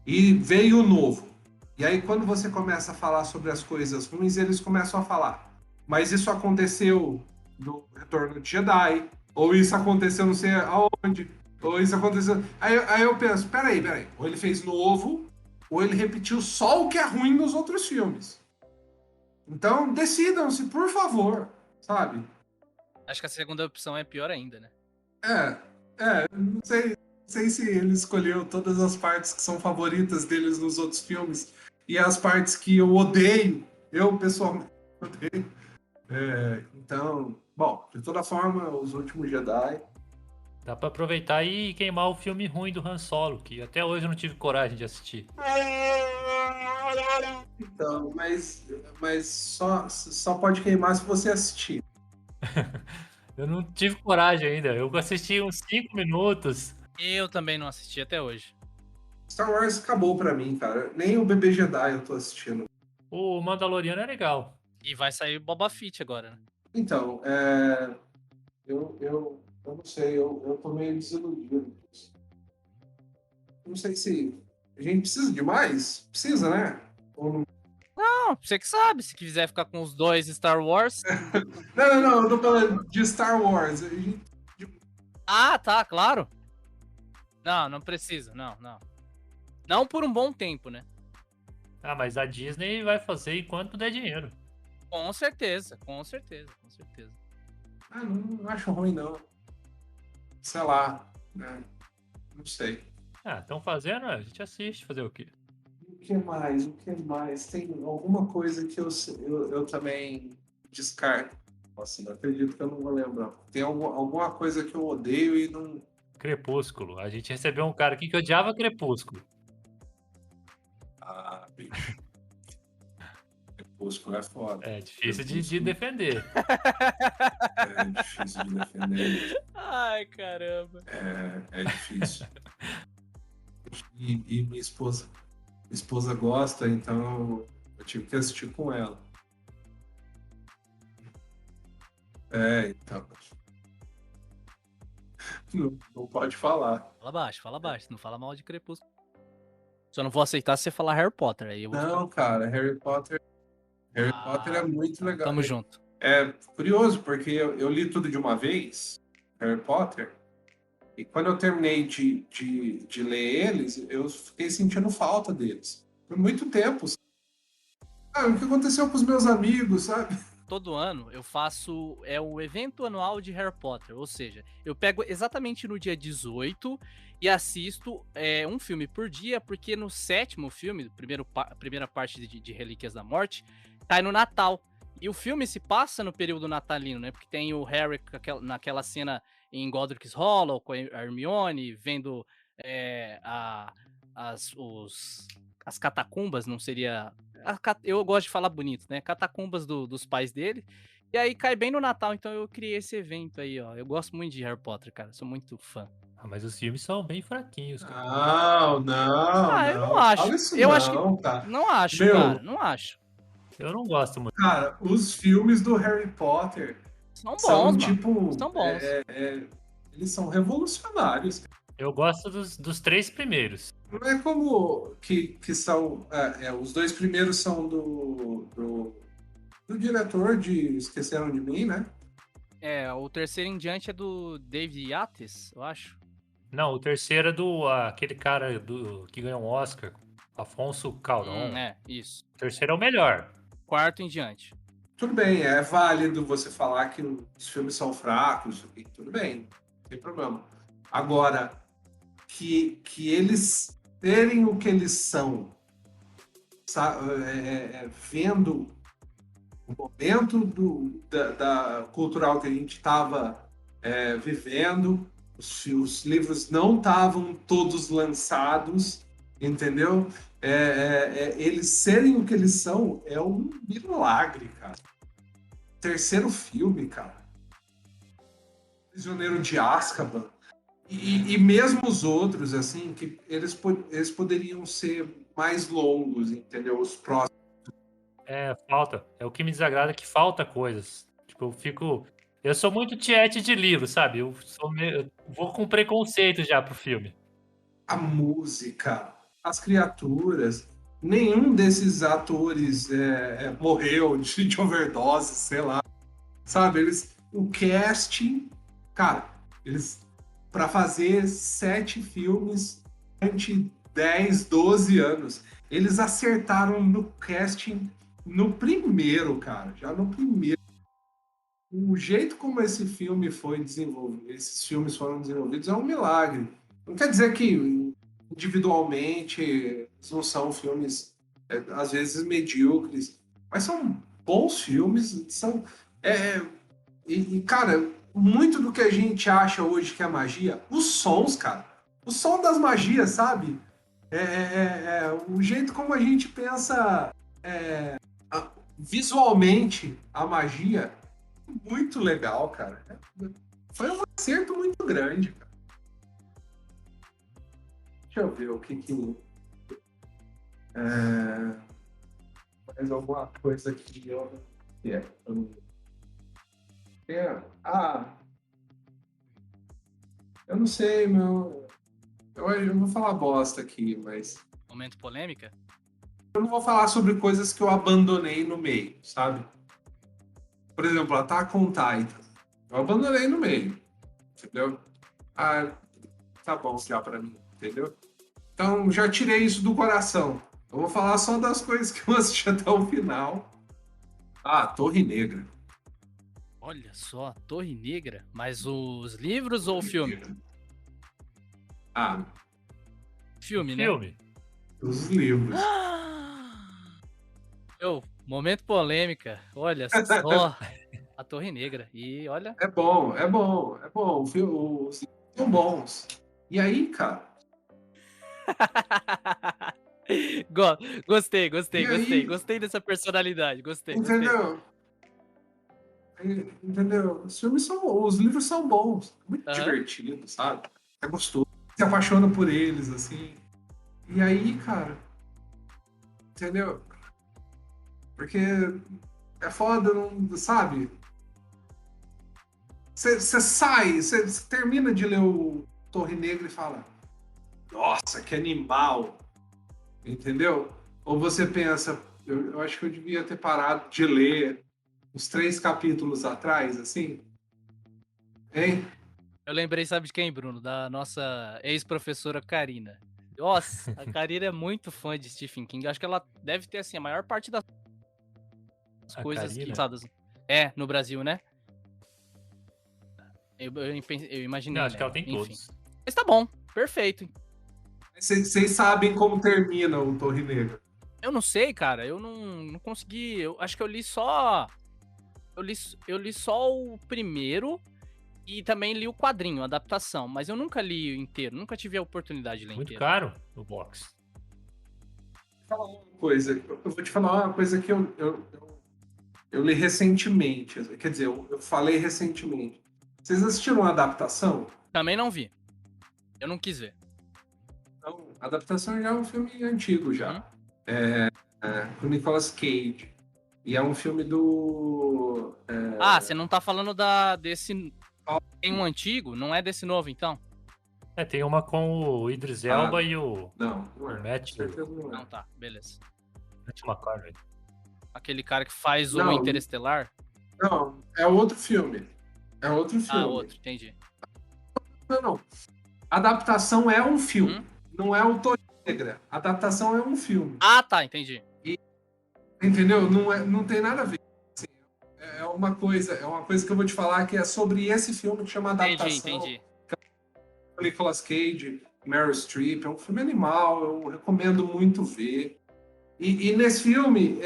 C: E veio o novo. E aí, quando você começa a falar sobre as coisas ruins, eles começam a falar. Mas isso aconteceu no Retorno de Jedi, ou isso aconteceu não sei aonde, ou isso aconteceu. Aí eu penso: peraí. Ou ele fez novo, ou ele repetiu só o que é ruim nos outros filmes. Então, decidam-se, por favor, sabe?
B: Acho que a segunda opção é pior ainda, né?
C: Não sei se ele escolheu todas as partes que são favoritas deles nos outros filmes e as partes que eu odeio, eu pessoalmente odeio. Então, bom, de toda forma, Os Últimos Jedi.
A: Dá pra aproveitar e queimar o filme ruim do Han Solo, que até hoje eu não tive coragem de assistir.
C: Então, mas só pode queimar se você assistir.
A: Eu não tive coragem ainda. Eu assisti uns 5 minutos.
B: Eu também não assisti até hoje.
C: Star Wars acabou pra mim, cara. Nem o Bebê Jedi eu tô assistindo.
A: O Mandaloriano é legal.
B: E vai sair Boba Fett agora, né?
C: Então, eu não sei, eu tô meio desiludido. Não sei se a gente precisa de mais? Precisa, né? Ou não?
B: Não, você que sabe. Se quiser ficar com os dois Star Wars.
C: Não, eu tô falando de Star Wars.
B: Ah, tá, claro. Não precisa. Não. Não por um bom tempo, né?
A: Ah, mas a Disney vai fazer enquanto der dinheiro.
B: Com certeza.
C: Não acho ruim, não. Sei lá, né? Não sei.
A: Ah, estão fazendo, a gente assiste, fazer o quê?
C: O que mais? Tem alguma coisa que eu também descarto. Nossa, não acredito que eu não vou lembrar. Tem alguma coisa que eu odeio e não.
A: Crepúsculo. A gente recebeu um cara aqui que odiava Crepúsculo.
C: Ah, bicho. Crepúsculo é foda.
A: É difícil de defender.
C: É difícil de defender.
B: Ai, caramba.
C: É difícil. E minha esposa gosta, então eu tive que assistir com ela. Então. Não pode falar.
B: Fala baixo. Não fala mal de Crepúsculo. Só não vou aceitar se você falar Harry Potter. Aí eu vou
C: Não, cara, Harry Potter é muito legal.
B: Tamo junto.
C: É curioso, porque eu li tudo de uma vez, Harry Potter, e quando eu terminei de ler eles, eu fiquei sentindo falta deles. Por muito tempo. O que aconteceu com os meus amigos, sabe?
B: todo ano eu faço o evento anual de Harry Potter, ou seja, eu pego exatamente no dia 18 e assisto um filme por dia, porque no 7º filme, primeira parte de Relíquias da Morte, cai no Natal. E o filme se passa no período natalino, né? Porque tem o Harry naquela cena em Godric's Hollow, com a Hermione, vendo as catacumbas, não seria... Eu gosto de falar bonito, né? Catacumbas dos pais dele. E aí cai bem no Natal, então eu criei esse evento aí, ó. Eu gosto muito de Harry Potter, cara. Sou muito fã.
A: Mas os filmes são bem fraquinhos, cara.
B: Eu não acho.
C: Fala isso
B: Eu
C: não,
B: acho que...
C: cara.
B: Não acho,
C: Meu,
B: cara. Não acho.
A: Eu não gosto muito.
C: Cara, os filmes do Harry Potter
B: São bons,
C: são
B: mano.
C: tipo...
B: São bons.
C: Eles são revolucionários.
A: Eu gosto dos 3 primeiros.
C: Não é como que são... os 2 primeiros são do diretor de Esqueceram de Mim, né?
B: O terceiro em diante é do David Yates, eu acho.
A: Não, o terceiro é do aquele cara que ganhou um Oscar, Afonso Cuarón.
B: Isso.
A: O terceiro é o melhor.
B: Quarto em diante.
C: Tudo bem, é válido você falar que os filmes são fracos, tudo bem, não tem problema. Agora, que eles terem o que eles são, vendo o momento da cultural que a gente estava vivendo, os livros não estavam todos lançados, entendeu? Eles serem o que eles são é um milagre, cara. Terceiro filme, cara. Prisioneiro de Azkaban. E mesmo os outros, assim, que eles poderiam ser mais longos, entendeu? Os próximos.
A: Falta. É o que me desagrada, que falta coisas. Tipo, eu sou muito tiete de livro, sabe? Eu vou com preconceito já pro filme.
C: A música, as criaturas, nenhum desses atores morreu de overdose, sei lá. Sabe, o casting, cara, para fazer 7 filmes durante 10, 12 anos, eles acertaram no casting no primeiro, cara, já no primeiro. O jeito como esse filme foi desenvolvido, esses filmes foram desenvolvidos é um milagre. Não quer dizer que individualmente eles não são filmes às vezes medíocres, mas são bons filmes, são cara, muito do que a gente acha hoje que é magia, os sons, cara, o som das magias, sabe? O jeito como a gente pensa visualmente a magia, muito legal, cara. Foi um acerto muito grande, cara. Deixa eu ver o que mais alguma coisa que eu eu não sei, meu. Eu vou falar bosta aqui, mas
B: Momento polêmica?
C: eu não vou falar sobre coisas que eu abandonei no meio, sabe? Por exemplo, Attack on Titan. Eu abandonei no meio, entendeu? Tá bom já pra mim, entendeu? Então, já tirei isso do coração. Eu vou falar só das coisas que eu assisti até o final. Torre Negra.
B: Olha só, Torre Negra. Mas os livros ou o filme? Filme, né?
A: Filme.
C: Os livros.
B: Momento polêmica. Olha só. A Torre Negra. E olha...
C: É bom. Os livros são bons. E aí, cara...
B: Gostei.
C: E aí?
B: Gostei dessa personalidade. Gostei.
C: Entendeu? Os livros são bons. Muito divertido, sabe? É gostoso. Se apaixona por eles, assim. E aí, cara... Entendeu? Porque é foda, não, sabe? Você sai, você termina de ler o Torre Negra e fala: nossa, que animal! Entendeu? Ou você pensa: eu acho que eu devia ter parado de ler uns 3 capítulos atrás, assim. Hein?
B: Eu lembrei, sabe de quem, Bruno? Da nossa ex-professora Karina. Nossa, a Karina é muito fã de Stephen King. Acho que ela deve ter, assim, a maior parte das coisas
A: Karina?
B: que... É, no Brasil, né? Eu imaginei.
A: Não, acho que ela
B: né?
A: tem
B: Enfim.
A: todos.
B: Mas tá bom, perfeito.
C: Vocês sabem como termina o Torre Negra.
B: Eu não sei, cara. Eu não consegui. Eu acho que eu li só. Eu li só o primeiro e também li o quadrinho, a adaptação. Mas eu nunca li inteiro. Nunca tive a oportunidade de ler
A: Muito
B: inteiro.
A: caro o box.
C: Vou falar uma coisa. Eu vou te falar uma coisa que eu li recentemente. Quer dizer, eu falei recentemente. Vocês assistiram a adaptação?
B: Também não vi. Eu não quis ver.
C: Não, a adaptação já é um filme antigo já. Com Nicolas Cage. E é um filme do...
B: Ah, você não tá falando desse. Tem um antigo? Não é desse novo, então?
A: É, tem uma com o Idris Elba e o
C: Não
A: o
C: é.
A: Matt,
C: Com certeza não é.
B: Não, tá. Beleza.
A: Matt McConaughey.
B: Aquele cara que faz o
C: Não.
B: Interestelar?
C: Não, é outro filme. É outro filme.
B: Ah, outro, entendi.
C: Não. A adaptação é um filme.
B: Hum?
C: Não é o Torre Negra. A adaptação é um filme.
B: Ah, tá, entendi.
C: Entendeu? Não tem nada a ver. Assim, é uma coisa que eu vou te falar que é sobre esse filme que chama Adaptação.
B: Entendi.
C: Nicolas Cage, Meryl Streep. É um filme animal. Eu recomendo muito ver. E nesse filme,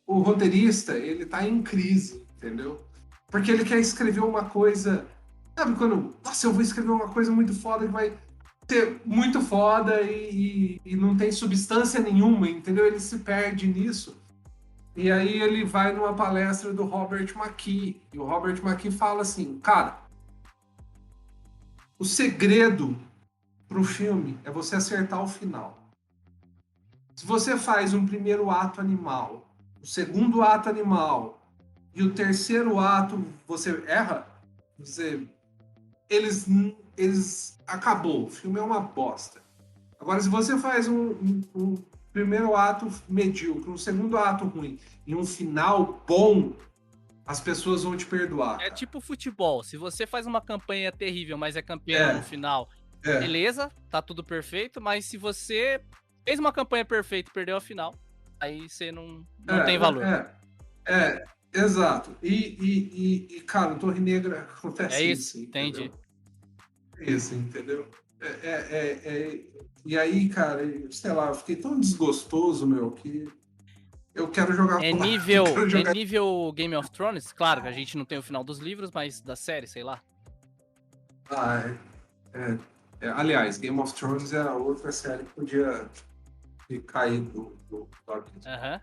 C: o roteirista, ele tá em crise, entendeu? Porque ele quer escrever uma coisa... Sabe quando... Nossa, eu vou escrever uma coisa muito foda que vai ser muito foda e não tem substância nenhuma, entendeu? Ele se perde nisso. E aí ele vai numa palestra do Robert McKee. E o Robert McKee fala assim, cara, o segredo pro filme é você acertar o final. Se você faz um primeiro ato animal, o segundo ato animal e o terceiro ato você erra, eles acabou. O filme é uma bosta. Agora, se você faz um primeiro ato medíocre, um segundo ato ruim e um final bom, as pessoas vão te perdoar.
B: É
C: cara.
B: tipo futebol. Se você faz uma campanha terrível, mas é campeão no final, beleza, tá tudo perfeito. Mas se você fez uma campanha perfeita e perdeu a final, aí você não tem valor.
C: Exato. E, cara, no Torre Negra acontece
B: É isso,
C: entendeu?
B: entendi.
C: É isso, entendeu? E aí, cara, sei lá, eu fiquei tão desgostoso, meu, que eu quero jogar
B: É
C: fora.
B: nível,
C: Eu quero jogar...
B: é nível Game of Thrones? Claro que a gente não tem o final dos livros, mas da série, sei lá.
C: Aliás, Game of Thrones é a outra série que podia cair do abismo.
B: Aham.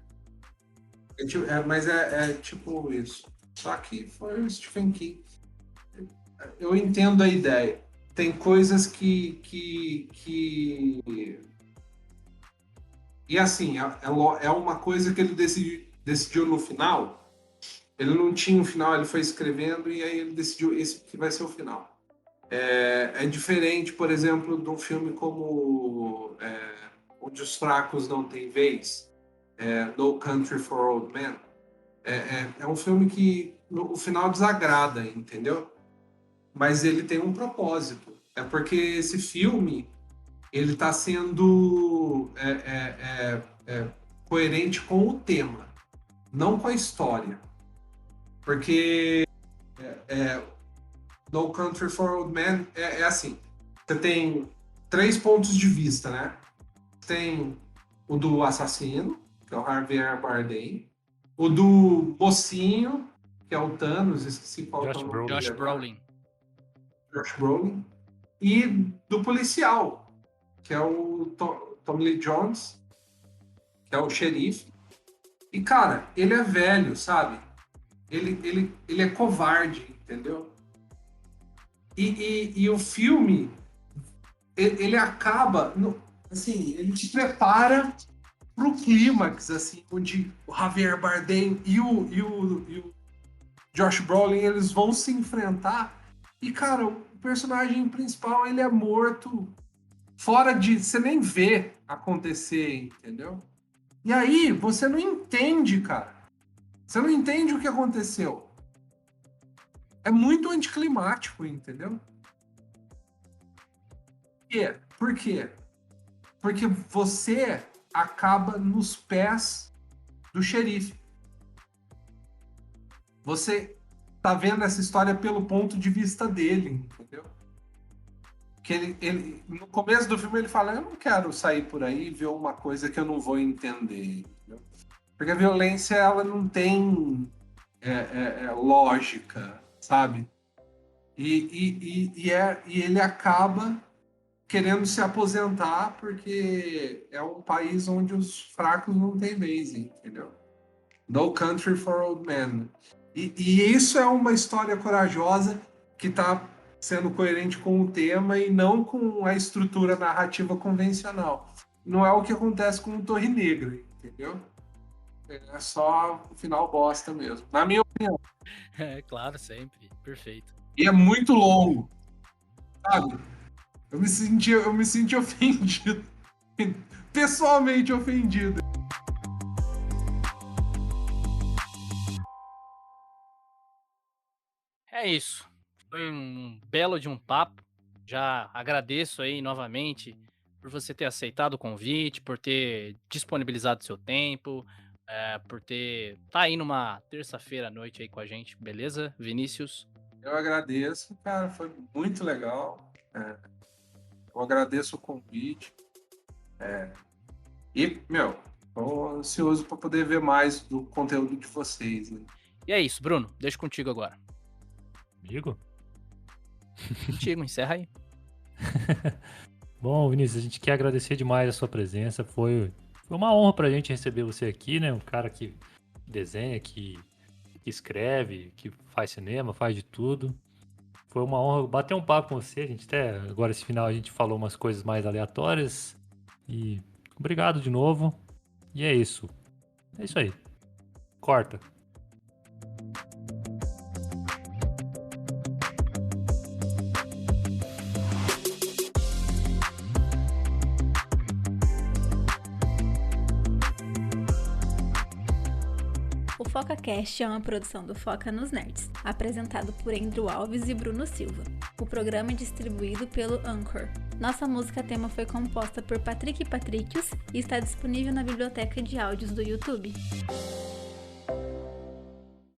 C: Mas é tipo isso. Só que foi o Stephen King. Eu entendo a ideia. Tem coisas que... E assim, é uma coisa que ele decidiu no final. Ele não tinha um final, ele foi escrevendo e aí ele decidiu esse que vai ser o final. É diferente, por exemplo, de um filme como Onde os Fracos Não Têm Vez, No Country for Old Men. É um filme que o final desagrada, entendeu? Mas ele tem um propósito. É porque esse filme ele está sendo coerente com o tema, não com a história. Porque No Country for Old Men é assim, você tem 3 pontos de vista, né? Tem o do assassino, que é o Javier Bardem, o do mocinho, que é o Thanos, esqueci qual é o nome dele
B: Josh
C: agora.
B: Brolin.
C: Josh Brolin, e do policial, que é o Tommy Lee Jones, que é o xerife. E, cara, ele é velho, sabe? Ele é covarde, entendeu? E o filme, ele acaba... assim, ele te prepara pro clímax, assim, onde o Javier Bardem e o Josh Brolin, eles vão se enfrentar. E, cara, o personagem principal, ele é morto fora de... Você nem vê acontecer, entendeu? E aí, você não entende, cara. Você não entende o que aconteceu. É muito anticlimático, entendeu? Por quê? Porque você acaba nos pés do xerife. você tá vendo essa história pelo ponto de vista dele, entendeu? Que ele no começo do filme ele fala, eu não quero sair por aí e ver uma coisa que eu não vou entender, entendeu? Porque a violência, ela não tem lógica, sabe? E ele acaba querendo se aposentar porque é um país onde os fracos não têm vez, entendeu? No Country for Old Men. E isso é uma história corajosa que está sendo coerente com o tema e não com a estrutura narrativa convencional. Não é o que acontece com o Torre Negra, entendeu? É só o final bosta mesmo, na minha opinião.
B: É, claro, sempre. Perfeito.
C: E é muito longo, sabe? Eu me senti ofendido. Pessoalmente ofendido.
B: É isso. Foi um belo de um papo. Já agradeço aí novamente por você ter aceitado o convite, por ter disponibilizado seu tempo, por ter tá aí numa terça-feira à noite aí com a gente, beleza, Vinícius?
C: Eu agradeço, cara, foi muito legal. Eu agradeço o convite. E, meu, tô ansioso para poder ver mais do conteúdo de vocês, né?
B: E é isso, Bruno, deixa contigo agora.
A: Amigo?
B: Contigo, encerra aí.
A: Bom, Vinícius, a gente quer agradecer demais a sua presença. Foi uma honra pra gente receber você aqui, né? Um cara que desenha, que escreve, que faz cinema, faz de tudo. Foi uma honra bater um papo com você. A gente até agora esse final a gente falou umas coisas mais aleatórias. E obrigado de novo. E é isso. É isso aí. Corta.
D: O FocaCast é uma produção do Foca nos Nerds, apresentado por Andrew Alves e Bruno Silva. O programa é distribuído pelo Anchor. Nossa música tema foi composta por Patrick Patricius e está disponível na biblioteca de áudios do YouTube.